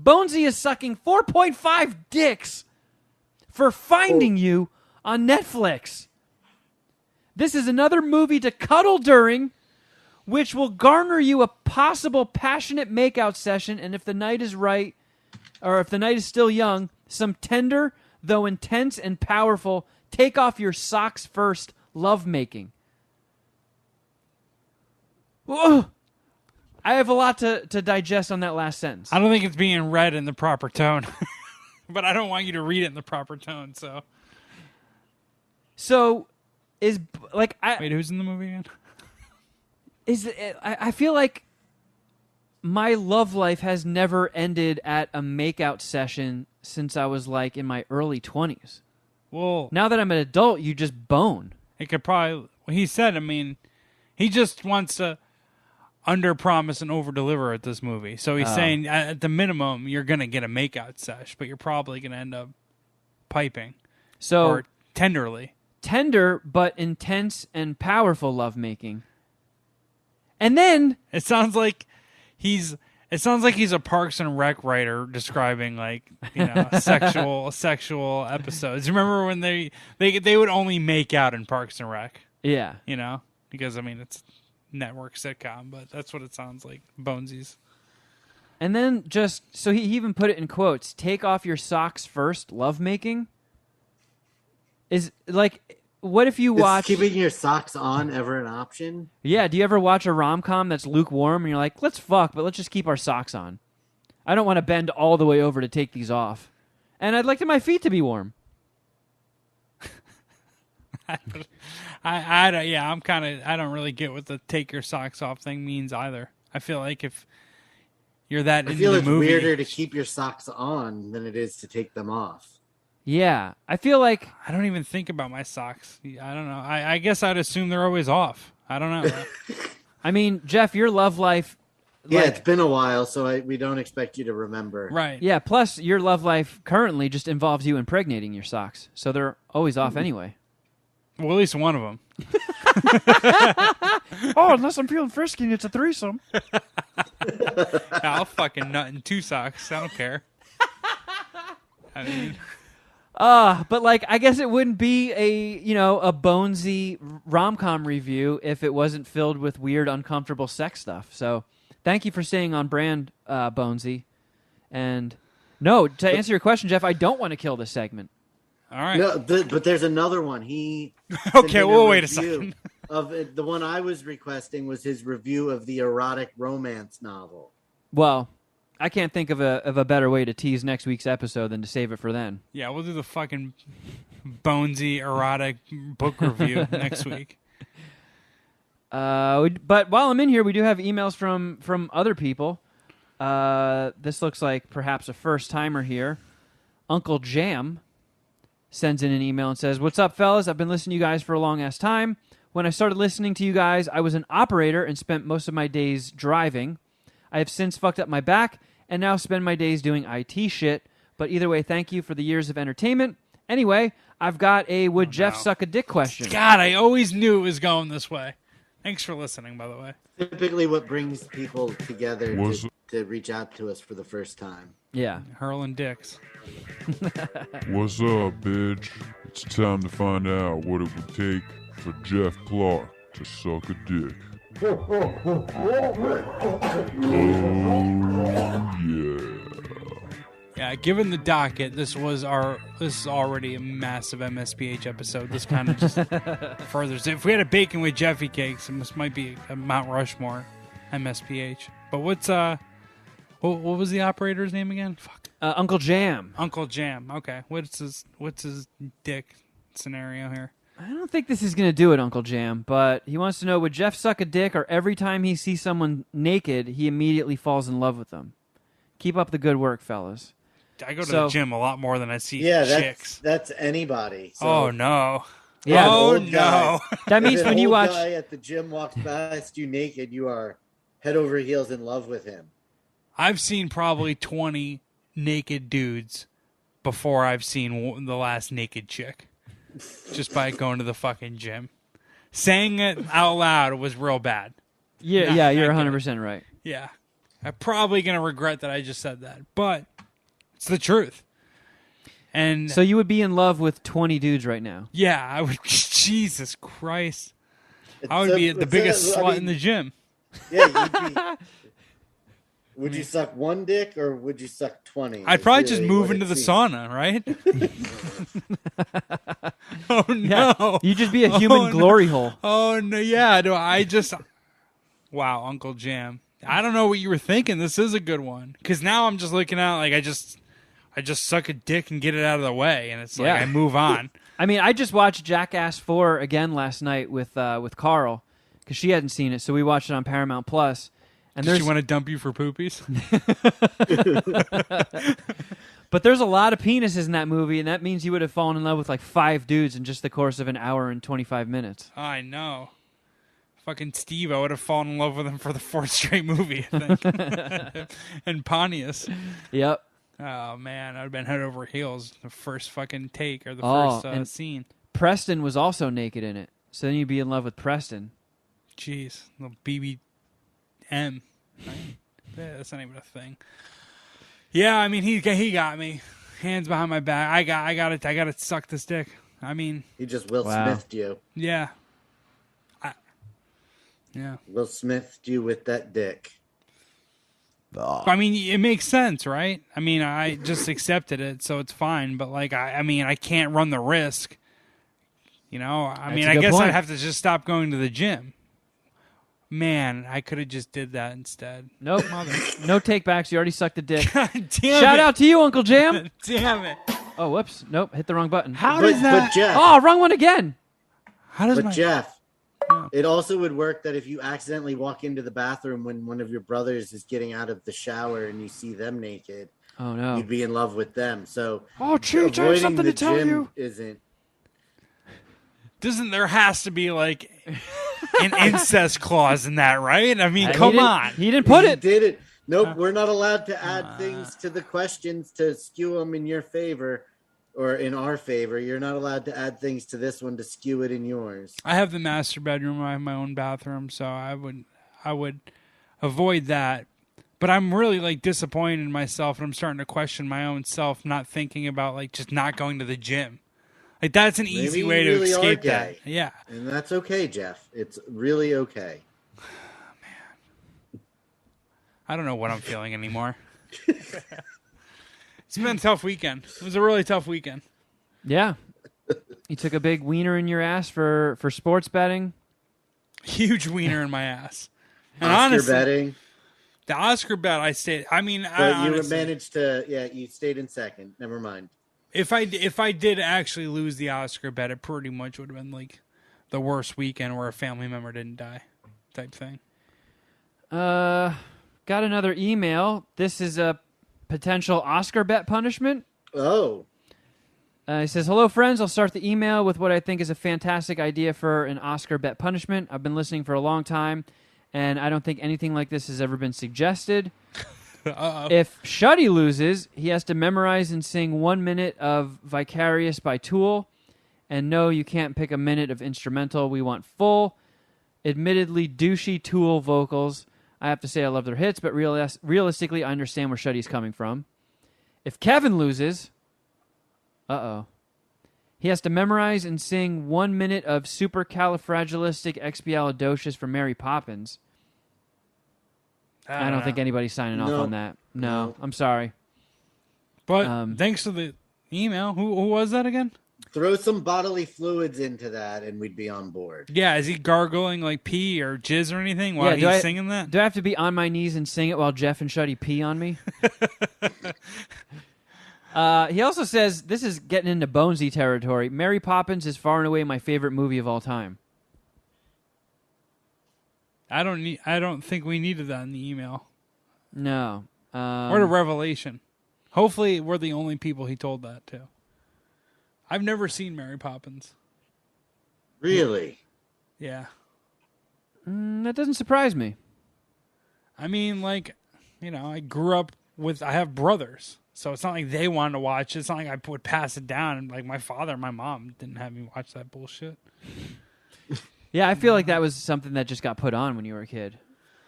Bonesy is sucking 4.5 dicks for Finding You on Netflix. This is another movie to cuddle during, which will garner you a possible passionate makeout session, and if the night is right, or if the night is still young, some tender, though intense and powerful, take off your socks first lovemaking. Whoa. I have a lot to digest on that last sentence. I don't think it's being read in the proper tone. But I don't want you to read it in the proper tone, so... So, is... like Wait, who's in the movie again? I feel like my love life has never ended at a makeout session since I was like in my early 20s. Well... Now that I'm an adult, you just bone. It could probably... Well, he said, I mean, he just wants to under-promise and over-deliver at this movie. So he's saying, at the minimum, you're going to get a makeout sesh, but you're probably going to end up piping. So or tenderly. Tender, but intense and powerful lovemaking. And then... It sounds like he's a Parks and Rec writer describing, like, you know, sexual episodes. Remember when they would only make out in Parks and Rec? Yeah. You know? Because, I mean, it's network sitcom, but that's what it sounds like. Bonesy's. And then just... So he even put it in quotes. Take off your socks first, lovemaking? Is, like... What if you watch... Is keeping your socks on ever an option? Yeah, do you ever watch a rom-com that's lukewarm and you're like, let's fuck, but let's just keep our socks on. I don't want to bend all the way over to take these off. And I'd like my feet to be warm. I don't really get what the take your socks off thing means either. I feel like if you're that into the movie... I feel it's weirder to keep your socks on than it is to take them off. Yeah, I feel like... I don't even think about my socks. I don't know. I guess I'd assume they're always off. I don't know. I mean, Jeff, your love life... Yeah, it's been a while, so we don't expect you to remember. Right. Yeah, plus your love life currently just involves you impregnating your socks, so they're always off anyway. Well, at least one of them. Oh, unless I'm feeling frisky and it's a threesome. I'll fucking nut in two socks. I don't care. I mean... But like, I guess it wouldn't be a Bonesy rom-com review if it wasn't filled with weird, uncomfortable sex stuff. So, thank you for staying on brand, Bonesy. And no, to answer your question, Jeff, I don't want to kill this segment. All right. No, but there's another one. He okay. Well, wait a second. Of it, the one I was requesting was his review of the erotic romance novel. Well. I can't think of a better way to tease next week's episode than to save it for then. Yeah, we'll do the fucking Bonesy erotic book review next week. But while I'm in here, we do have emails from other people. This looks like perhaps a first-timer here. Uncle Jam sends in an email and says, "What's up, fellas? I've been listening to you guys for a long-ass time. When I started listening to you guys, I was an operator and spent most of my days driving. I have since fucked up my back and now spend my days doing IT shit. But either way, thank you for the years of entertainment. Anyway, I've got a would Jeff suck a dick question." God, I always knew it was going this way. Thanks for listening, by the way. Typically what brings people together to reach out to us for the first time. Yeah. Hurling dicks. What's up, bitch? It's time to find out what it would take for Jeff Clark to suck a dick. Oh, yeah. Yeah, given the docket, this is already a massive MSPH episode. This kind of just furthers it. If we had a bacon with Jeffy cakes, this might be a Mount Rushmore MSPH. But what was the operator's name again? Fuck. Uncle Jam. Uncle Jam. Okay. What's his dick scenario here? I don't think this is going to do it, Uncle Jam, but he wants to know, would Jeff suck a dick, or every time he sees someone naked, he immediately falls in love with them? Keep up the good work, fellas. I go to the gym a lot more than I see chicks. That's anybody. So. Oh, no. Yeah. Oh, no. That means when you watch... guy at the gym walks past you naked, you are head over heels in love with him. I've seen probably 20 naked dudes before I've seen the last naked chick. Just by going to the fucking gym. Saying it out loud was real bad. Yeah, you're 100% right. Yeah. I'm probably going to regret that I just said that. But it's the truth. And so you would be in love with 20 dudes right now? Yeah, I would. Jesus Christ. I would be the biggest slut in the gym. Yeah, you'd be... Would you suck one dick or would you suck 20? I'd probably just move into the sauna, right? Oh, no. Yeah, you'd just be a human glory hole. Oh, no. Yeah. No, wow, Uncle Jam. I don't know what you were thinking. This is a good one. Because now I'm just looking at like I just suck a dick and get it out of the way. And it's like I move on. I mean, I just watched Jackass 4 again last night with Carl because she hadn't seen it. So we watched it on Paramount Plus. And does she want to dump you for poopies? But there's a lot of penises in that movie, and that means you would have fallen in love with like 5 dudes in just the course of an hour and 25 minutes. I know. Fucking Steve, I would have fallen in love with him for the 4th straight movie, I think. And Pontius. Yep. Oh, man. I'd have been head over heels the first fucking take or the first scene. Preston was also naked in it. So then you'd be in love with Preston. Jeez. Little BBM. Right? Yeah, that's not even a thing. Yeah, I mean, he got me. Hands behind my back. I got to suck this dick. I mean, he just Will Smithed you. Yeah. Yeah. Will Smithed you with that dick. I mean, it makes sense, right? I mean, I just accepted it, so it's fine. But like, I mean, I can't run the risk. You know, I guess I'd have to just stop going to the gym. Man, I could have just did that instead. Nope. No takebacks. You already sucked the dick. God damn Shout out to you, Uncle Jam. Damn it. Oh, whoops. Nope. Hit the wrong button. How does that... But Jeff, oh, wrong one again. How does Jeff, it also would work that if you accidentally walk into the bathroom when one of your brothers is getting out of the shower and you see them naked, oh no, you'd be in love with them. So, Cheech, I have something to tell you. Doesn't there has to be like an incest clause in that, right? I mean, come on. He didn't put it. He did it. Nope, we're not allowed to add things to the questions to skew them in your favor or in our favor. You're not allowed to add things to this one to skew it in yours. I have the master bedroom. I have my own bathroom, so I would avoid that. But I'm really like disappointed in myself, and I'm starting to question my own self, not thinking about like just not going to the gym. Like, that's an easy way to escape that. Yeah. And that's okay, Jeff. It's really okay. Man. I don't know what I'm feeling anymore. It's been a tough weekend. It was a really tough weekend. Yeah. You took a big wiener in your ass for sports betting. Huge wiener in my ass. And Oscar honestly, betting. The Oscar bet, I stayed. I mean, but you managed to, you stayed in second. Never mind. If I did actually lose the Oscar bet, it pretty much would have been like the worst weekend where a family member didn't die type thing. God Got another email. This is a potential Oscar bet punishment. Oh. He says, hello, friends. I'll start the email with what I think is a fantastic idea for an Oscar bet punishment. I've been listening for a long time, and I don't think anything like this has ever been suggested. If Shuddy loses, he has to memorize and sing 1 minute of Vicarious by Tool. And no, you can't pick a minute of instrumental. We want full, admittedly douchey Tool vocals. I have to say I love their hits, but realistically, I understand where Shuddy's coming from. If Kevin loses, he has to memorize and sing 1 minute of Supercalifragilisticexpialidocious from Mary Poppins. I don't think anybody's signing off on that. No, I'm sorry. But thanks for the email. Who was that again? Throw some bodily fluids into that and we'd be on board. Yeah, is he gargling like pee or jizz or anything while he's singing that? Do I have to be on my knees and sing it while Jeff and Shuddy pee on me? He also says, this is getting into Bonesy territory, Mary Poppins is far and away my favorite movie of all time. I don't think we needed that in the email. No. Or the revelation. Hopefully we're the only people he told that to. I've never seen Mary Poppins. Really? Yeah. That doesn't surprise me. I mean, like, I grew up I have brothers. So it's not like they wanted to watch it. It's not like I would pass it down. And like my father and my mom didn't have me watch that bullshit. Yeah, I feel like that was something that just got put on when you were a kid.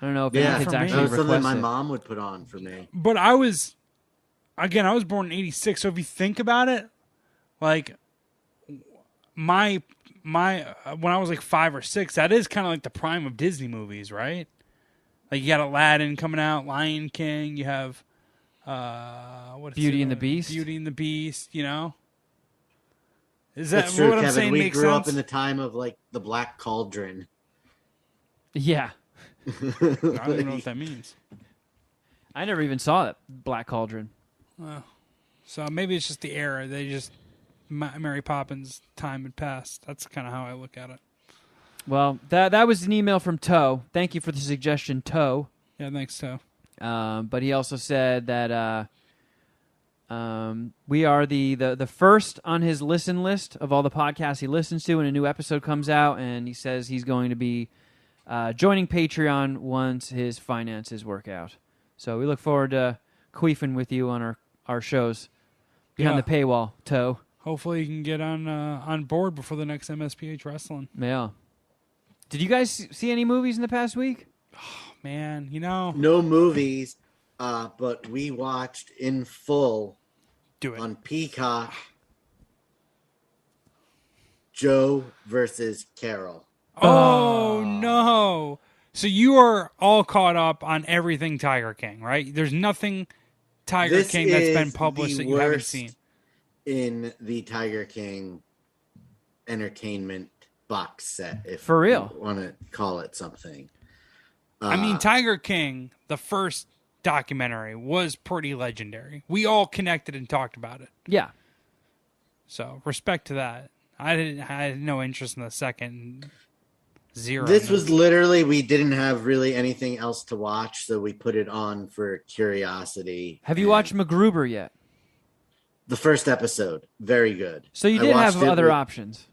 I don't know if any kids actually that was something request my it. mom would put on for me. But I was born in 86. So if you think about it, like my when I was like 5 or 6, that is kind of like the prime of Disney movies, right? Like you got Aladdin coming out, Lion King, you have Beauty and the Beast. Beauty and the Beast, Is that That's true, what I'm Kevin. saying? We Makes grew sense? up in the time of like the Black Cauldron. Yeah. I don't even know what that means. I never even saw it, Black Cauldron. So maybe it's just the era. Mary Poppins' time had passed. That's kind of how I look at it. Well, that was an email from Toe. Thank you for the suggestion, Toe. Yeah, thanks, Toe. But he also said that we are the first on his listen list of all the podcasts he listens to when a new episode comes out, and he says he's going to be joining Patreon once his finances work out. So we look forward to queefing with you on our shows behind the paywall, Toe. Hopefully you can get on board before the next MSPH wrestling. Yeah. Did you guys see any movies in the past week? Man, No movies, but we watched in full on Peacock Joe versus Carol. Oh, no. So you are all caught up on everything Tiger King, right? There's nothing Tiger King that's been published that you haven't seen. In the Tiger King entertainment box set, if For real, you want to call it something. I mean, Tiger King, the first documentary, was pretty legendary. We all connected and talked about it. Yeah. So respect to that. I had no interest in the second. Zero. This was literally, we didn't have really anything else to watch, so we put it on for curiosity. Have you watched MacGruber yet? The first episode, very good. So you did have other options.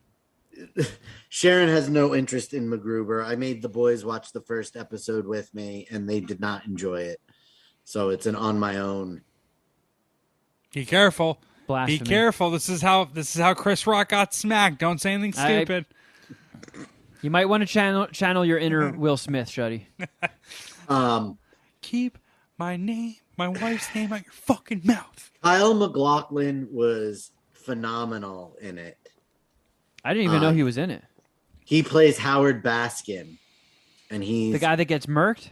Sharon has no interest in MacGruber. I made the boys watch the first episode with me, and they did not enjoy it. So it's an on my own. Be careful. Blasphemy. Be careful. This is how Chris Rock got smacked. Don't say anything stupid. You might want to channel your inner Will Smith, Shuddy. Keep my wife's name out your fucking mouth. Kyle MacLachlan was phenomenal in it. I didn't even know he was in it. He plays Howard Baskin, and he's the guy that gets murked.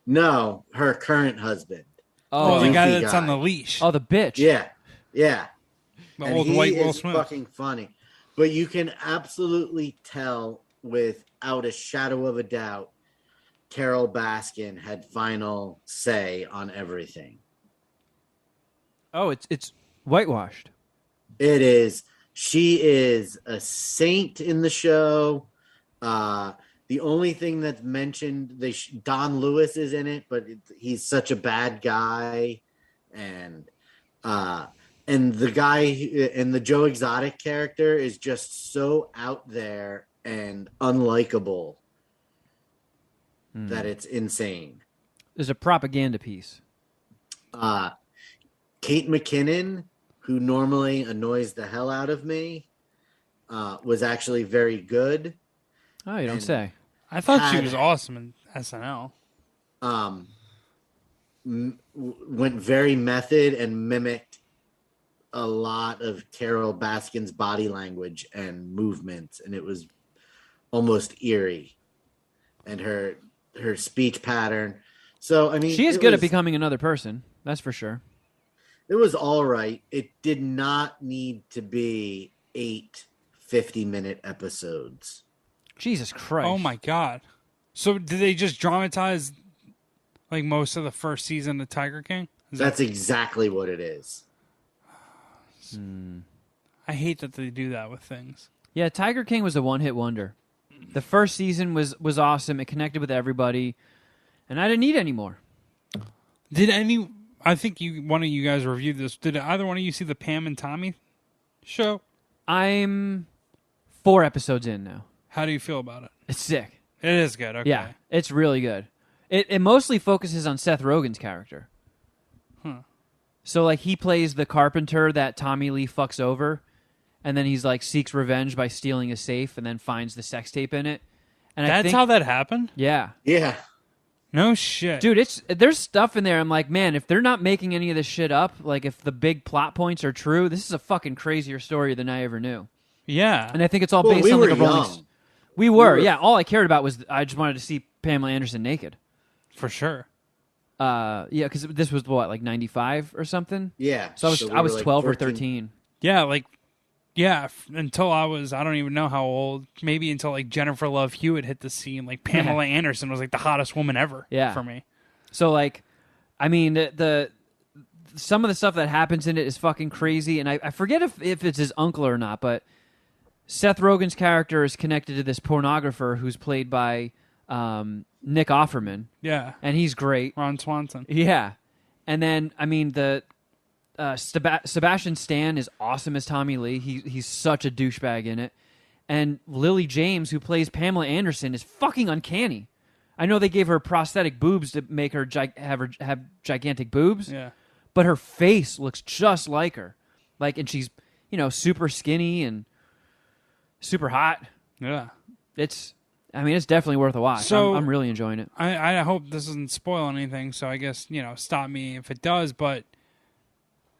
No, her current husband. Oh, the guy that's on the leash. Oh, the bitch. Yeah. The old white Will is Smith. Fucking funny, but you can absolutely tell without a shadow of a doubt, Carol Baskin had final say on everything. Oh, it's whitewashed. It is. She is a saint in the show. The only thing that's mentioned, Don Lewis is in it, but he's such a bad guy, and the guy and the Joe Exotic character is just so out there and unlikable that it's insane. There's a propaganda piece. Kate McKinnon, who normally annoys the hell out of me, was actually very good. Oh, you don't say. I thought she was awesome in SNL. Went very method and mimicked a lot of Carol Baskin's body language and movements, and it was almost eerie. And her speech pattern. So I mean, she is good at becoming another person. That's for sure. It was all right. It did not need to be 8 50-minute episodes. Jesus Christ. Oh my God. So did they just dramatize like most of the first season of Tiger King? That's exactly what it is. I hate that they do that with things. Yeah, Tiger King was a one-hit wonder. The first season was awesome. It connected with everybody, and I didn't need any more. I think one of you guys reviewed this. Did either one of you see the Pam and Tommy show? I'm 4 episodes in now. How do you feel about it? It's sick. It is good. Okay. Yeah, it's really good. It mostly focuses on Seth Rogen's character. So like he plays the carpenter that Tommy Lee fucks over, and then he's like seeks revenge by stealing a safe and then finds the sex tape in it. And That's how that happened? Yeah. Yeah. No shit. Dude, there's stuff in there. I'm like, man, if they're not making any of this shit up, like if the big plot points are true, this is a fucking crazier story than I ever knew. Yeah. And I think it's all based on like a Rolling. We were. Yeah. All I cared about was I just wanted to see Pamela Anderson naked. For sure. Yeah, because this was what, like 95 or something? Yeah. So I was like 12 14. or 13. Yeah, until I don't even know how old, maybe until like Jennifer Love Hewitt hit the scene. Like Pamela Anderson was like the hottest woman ever for me. So like, I mean, the some of the stuff that happens in it is fucking crazy, and I forget if it's his uncle or not, but Seth Rogen's character is connected to this pornographer who's played by Nick Offerman. Yeah. And he's great. Ron Swanson. Yeah. And then, I mean, the Sebastian Stan is awesome as Tommy Lee. He's such a douchebag in it. And Lily James, who plays Pamela Anderson, is fucking uncanny. I know they gave her prosthetic boobs to make her have gigantic boobs. Yeah. But her face looks just like her. Like, and she's, super skinny and super hot. Yeah. It's definitely worth a watch. So, I'm really enjoying it. I hope this doesn't spoil anything, so I guess, stop me if it does, but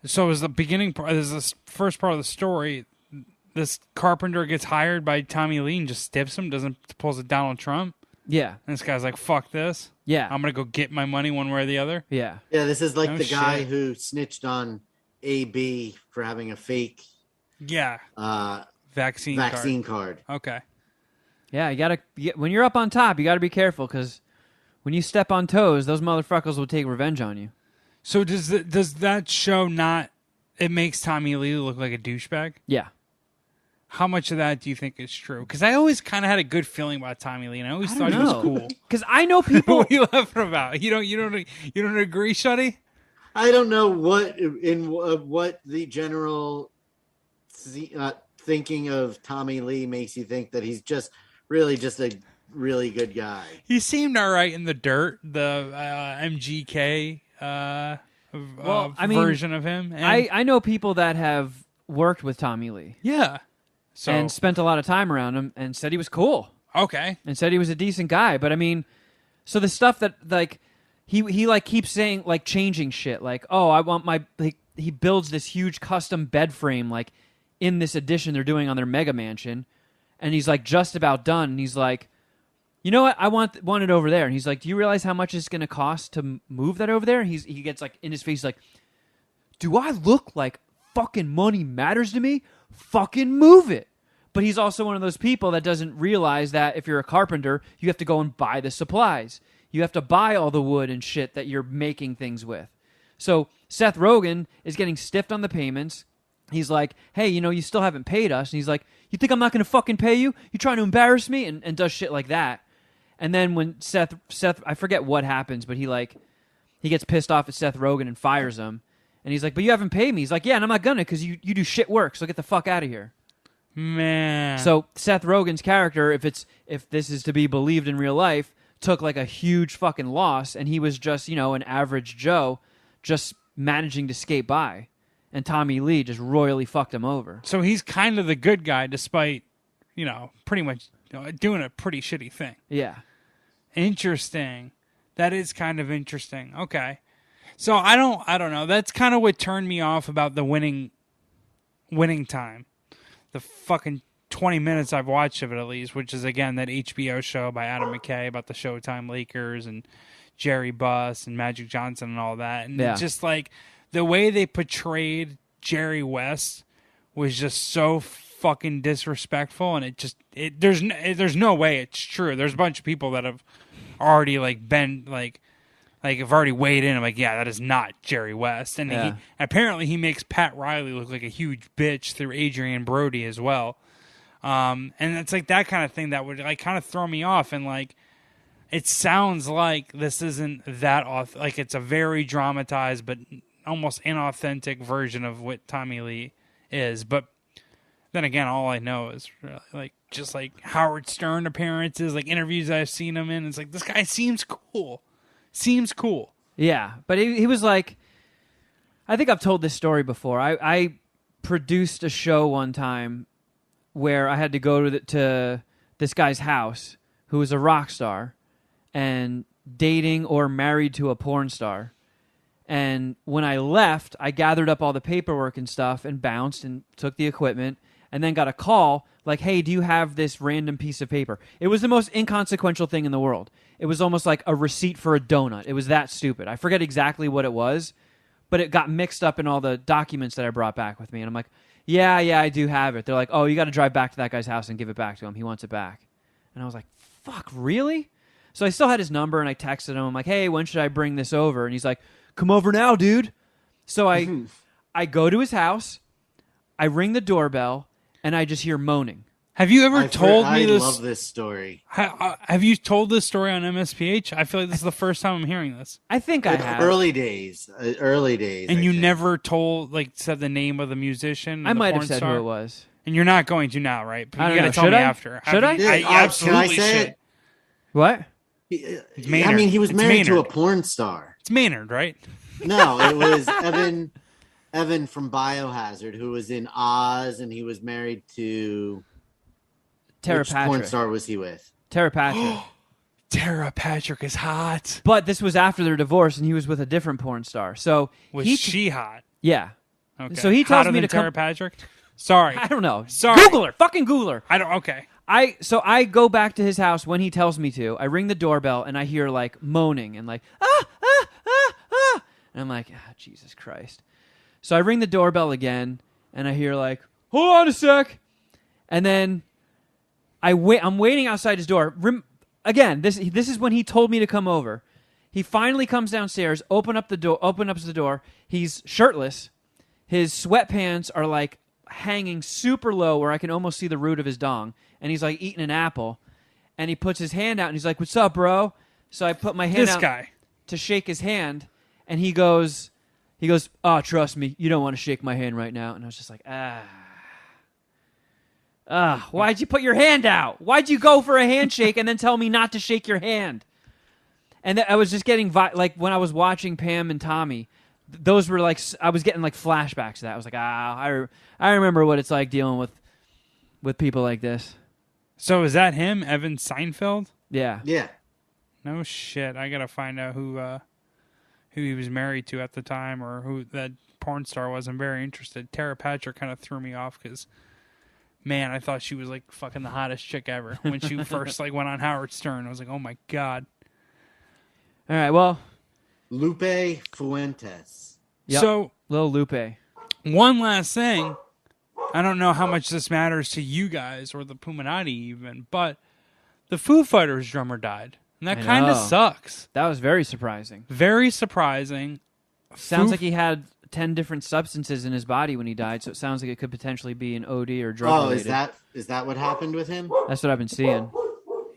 so is the beginning part, is this first part of the story, this carpenter gets hired by Tommy Lee and just stiffs him, pulls a Donald Trump? Yeah. And this guy's like, fuck this. Yeah. I'm going to go get my money one way or the other. Yeah. Yeah, this is like No the guy shit. who snitched on AB for having a fake vaccine card. Okay. Yeah, when you're up on top, you gotta be careful, because when you step on toes, those motherfuckers will take revenge on you. So does that show not, it makes Tommy Lee look like a douchebag? Yeah. How much of that do you think is true? Because I always kind of had a good feeling about Tommy Lee, and I always thought he was cool. Because I know people. What are you laughing about? You don't agree, Shuddy? I don't know what the general thinking of Tommy Lee makes you think that he's just a really good guy. He seemed all right in The Dirt, the MGK version of him. And I know people that have worked with Tommy Lee. Yeah. So, and spent a lot of time around him and said he was cool. Okay. And said he was a decent guy. But I mean, so the stuff that like he like keeps saying, like, changing shit, like, oh, I want my, like, he builds this huge custom bed frame like in this addition they're doing on their mega mansion, and he's like just about done, and he's like, you know what, I want it over there. And he's like, do you realize how much it's going to cost to move that over there? And he gets like in his face, like, do I look like fucking money matters to me? Fucking move it. But he's also one of those people that doesn't realize that if you're a carpenter, you have to go and buy the supplies. You have to buy all the wood and shit that you're making things with. So Seth Rogen is getting stiffed on the payments. He's like, hey, you still haven't paid us. And he's like, you think I'm not going to fucking pay you? You trying to embarrass me? And does shit like that. And then when Seth, I forget what happens, but he gets pissed off at Seth Rogen and fires him. And he's like, but you haven't paid me. He's like, yeah, and I'm not gonna because you do shit work, so get the fuck out of here. Man. So Seth Rogen's character, if this is to be believed in real life, took like a huge fucking loss, and he was just, an average Joe, just managing to skate by. And Tommy Lee just royally fucked him over. So he's kind of the good guy despite, pretty much doing a pretty shitty thing. Yeah. Interesting. That is kind of interesting. Okay. So I don't know. That's kind of what turned me off about the winning time. The fucking 20 minutes I've watched of it, at least, which is, again, that HBO show by Adam McKay about the Showtime Lakers and Jerry Buss and Magic Johnson and all that. And it's just like the way they portrayed Jerry West was just so fucking disrespectful, and there's no way it's true. There's a bunch of people that have already have already weighed in. I'm like, yeah, that is not Jerry West, and apparently he makes Pat Riley look like a huge bitch through Adrian Brody as well. And it's like that kind of thing that would kind of throw me off, and it sounds like this isn't that it's a very dramatized but almost inauthentic version of what Tommy Lee is. But then again, all I know is really just Howard Stern appearances, interviews I've seen him in. It's like, this guy seems cool. Yeah, but he was like, I think I've told this story before. I produced a show one time where I had to go to this guy's house who was a rock star and dating or married to a porn star. And when I left, I gathered up all the paperwork and stuff and bounced and took the equipment and then got a call like, hey, do you have this random piece of paper? It was the most inconsequential thing in the world. It was almost like a receipt for a donut. It was that stupid. I forget exactly what it was, but it got mixed up in all the documents that I brought back with me. And I'm like, yeah, I do have it. They're like, oh, you got to drive back to that guy's house and give it back to him. He wants it back. And I was like, fuck, really? So I still had his number, and I texted him. I'm like, hey, when should I bring this over? And he's like, come over now, dude. So I go to his house, I ring the doorbell, and I just hear moaning. Have you ever told me this? I love this story. Have you told this story on MSPH? I feel like this is the first time I'm hearing this. I think I have. Early days. And you never said the name of the musician? I might have said who it was. And you're not going to now, right? I You got to tell me after. Should I? Yeah, I absolutely can I say should. it? What? I mean, he was married to a porn star. It's Maynard, right? No, it was Evan from Biohazard, who was in Oz, and he was married to... Tara Which Patrick. porn star was he with? Tara Patrick. Tara Patrick is hot. But this was after their divorce, and he was with a different porn star. So Was she hot? Yeah. Okay. So he tells Hotter me than to come. Tara Patrick? Sorry. I don't know. Sorry. Google her. Fucking Google her. I don't. Okay. So I go back to his house when he tells me to. I ring the doorbell, and I hear moaning and ah. And I'm like, Jesus Christ. So I ring the doorbell again, and I hear hold on a sec. And then I'm waiting outside his door. Again, this is when he told me to come over. He finally comes downstairs, opens up the door. He's shirtless. His sweatpants are hanging super low where I can almost see the root of his dong. And he's eating an apple. And he puts his hand out and he's like, what's up, bro? So I put my hand out to shake his hand. And he goes, oh, trust me, you don't want to shake my hand right now. And I was just like, why'd you put your hand out? Why'd you go for a handshake and then tell me not to shake your hand? And I was just getting, when I was watching Pam and Tommy, those were I was getting flashbacks to that. I was like, I remember what it's like dealing with people like this. So is that him, Evan Seinfeld? Yeah. Yeah. No shit. I got to find out who he was married to at the time or who that porn star was. I'm very interested. Tara Patrick kind of threw me off because, man, I thought she was fucking the hottest chick ever when she first went on Howard Stern. I was like, oh my God. All right, well. Lupe Fuentes. Yep. So, Lil Lupe. One last thing. I don't know how much this matters to you guys or the Puminati even, but the Foo Fighters drummer died. And that kind of sucks. That was very surprising. Very surprising. Sounds like he had 10 different substances in his body when he died, so it sounds like it could potentially be an OD or drug related. Is that what happened with him? That's what I've been seeing.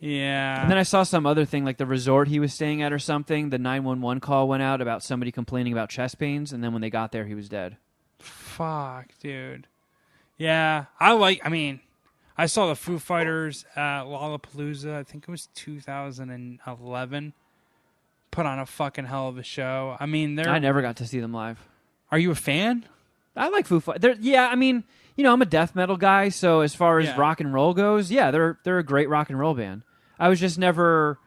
Yeah. And then I saw some other thing, like the resort he was staying at or something. The 911 call went out about somebody complaining about chest pains, and then when they got there, he was dead. Fuck, dude. Yeah, I mean, I saw the Foo Fighters at Lollapalooza. I think it was 2011. Put on a fucking hell of a show. I mean, I never got to see them live. Are you a fan? I like Foo Fighters. Yeah, I mean, I'm a death metal guy, so as far as rock and roll goes, yeah, they're a great rock and roll band. I was just never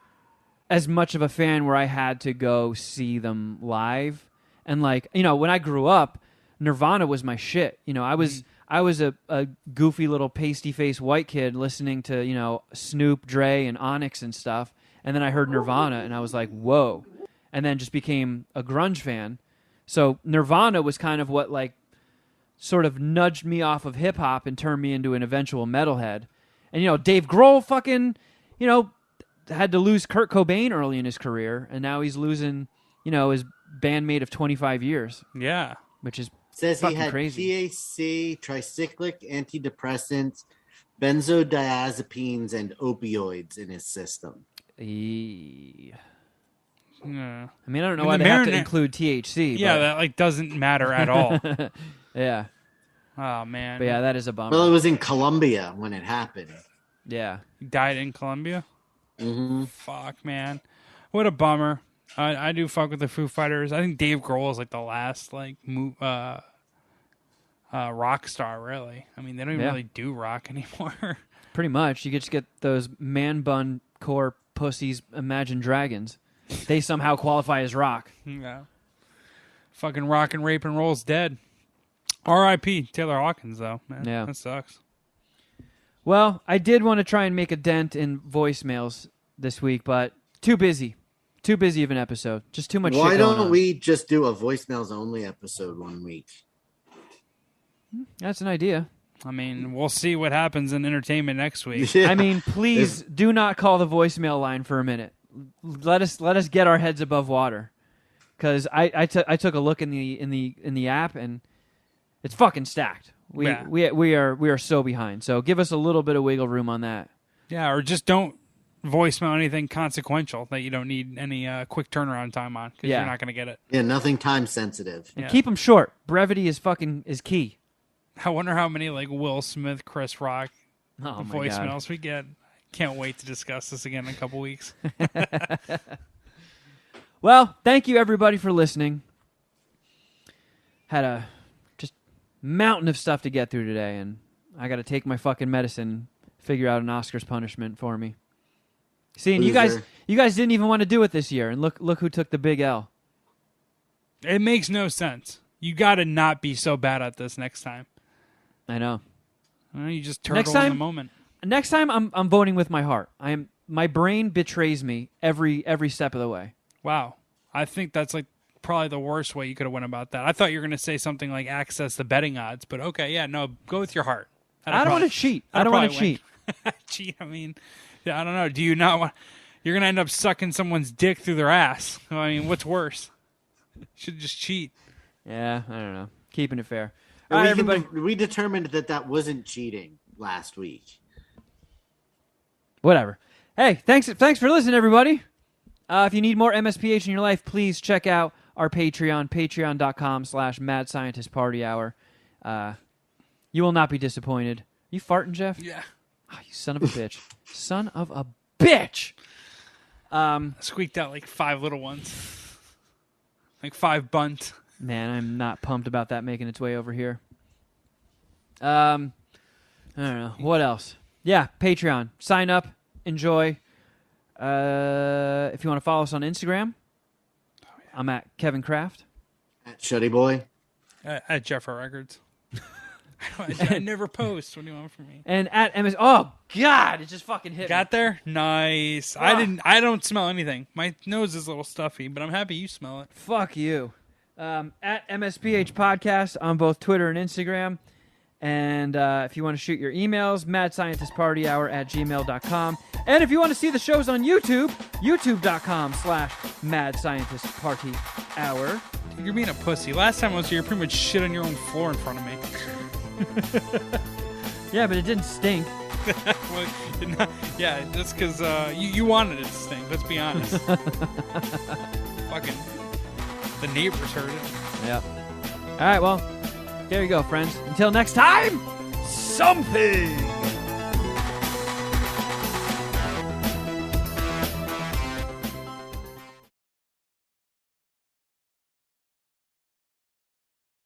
as much of a fan where I had to go see them live. And like, when I grew up, Nirvana was my shit. I was a goofy little pasty faced white kid listening to, Snoop, Dre, and Onyx and stuff. And then I heard Nirvana, and I was like, whoa. And then just became a grunge fan. So Nirvana was kind of what, like, sort of nudged me off of hip-hop and turned me into an eventual metalhead. And, Dave Grohl fucking, had to lose Kurt Cobain early in his career, and now he's losing, his bandmate of 25 years. Yeah. Which is Says he had crazy. THC, tricyclic antidepressants, benzodiazepines, and opioids in his system. Yeah. I mean, I don't know why they have to include THC. Yeah, but... that like doesn't matter at all. Yeah. Oh man. But yeah, that is a bummer. Well, it was in Colombia when it happened. Yeah. He died in Colombia. Mm-hmm. Fuck, man. What a bummer. I do fuck with the Foo Fighters. I think Dave Grohl is like the last like rock star, really. I mean, they don't even really do rock anymore. Pretty much. You just get those man bun core pussies, Imagine Dragons. They somehow qualify as rock. Yeah. Fucking rock and rape and roll's dead. R.I.P. Taylor Hawkins, though. Man, yeah. That sucks. Well, I did want to try and make a dent in voicemails this week, but too busy. Too busy of an episode. Just too much shit going on. Why don't we just do a voicemails only episode one week? That's an idea. I mean, we'll see what happens in entertainment next week. Yeah. I mean, please do not call the voicemail line for a minute. Let us get our heads above water, because I took a look in the app, and it's fucking stacked. We are so behind. So give us a little bit of wiggle room on that. Yeah, or just don't voicemail anything consequential that you don't need any quick turnaround time on, because you're not going to get it. Yeah, nothing time sensitive. And keep them short. Brevity is key. I wonder how many like Will Smith, Chris Rock God. voicemails we get. Can't wait to discuss this again in a couple weeks. Well, thank you everybody for listening. Had a just mountain of stuff to get through today, and I got to take my fucking medicine, figure out an Oscars punishment for me. See, and you guys didn't even want to do it this year, and look who took the big L. It makes no sense. You got to not be so bad at this next time. I know. You just turtle in the moment. Next time, I'm voting with my heart. My brain betrays me every step of the way. Wow, I think that's like probably the worst way you could have went about that. I thought you were going to say something like access the betting odds, but okay, yeah, no, go with your heart. I don't want to cheat. I don't want to cheat. Cheat? I mean, yeah, I don't know. Do you not want? You're going to end up sucking someone's dick through their ass. I mean, what's worse? You should just cheat. Yeah, I don't know. Keeping it fair. All right, everybody. We determined that wasn't cheating last week. Whatever. Hey, thanks for listening, everybody. If you need more MSPH in your life, please check out our Patreon, patreon.com/Mad Scientist Party Hour. You will not be disappointed. You farting, Jeff? Yeah. Oh, you son of a bitch. Son of a bitch. Squeaked out like 5 little ones. Like 5 bunt. Man, I'm not pumped about that making its way over here. I don't know. What else? Yeah, Patreon. Sign up. Enjoy. If you want to follow us on Instagram, I'm at Kevin Kraft. At Shuddy Boy. At Jeffra Records. I never post. What do you want from me? And at MS. Oh, God. It just fucking hit Got me. there? Nice. I don't smell anything. My nose is a little stuffy, but I'm happy you smell it. Fuck you. At MSPH Podcast on both Twitter and Instagram. And if you want to shoot your emails, madscientistpartyhour@gmail.com. And if you want to see the shows on YouTube, youtube.com/madscientistpartyhour. You're being a pussy. Last time I was here, you pretty much shit on your own floor in front of me. Yeah, but it didn't stink. Well, yeah, just because you wanted it to stink. Let's be honest. Fucking the neighbors heard it. Yeah. All right, well, there you go, friends. Until next time, something.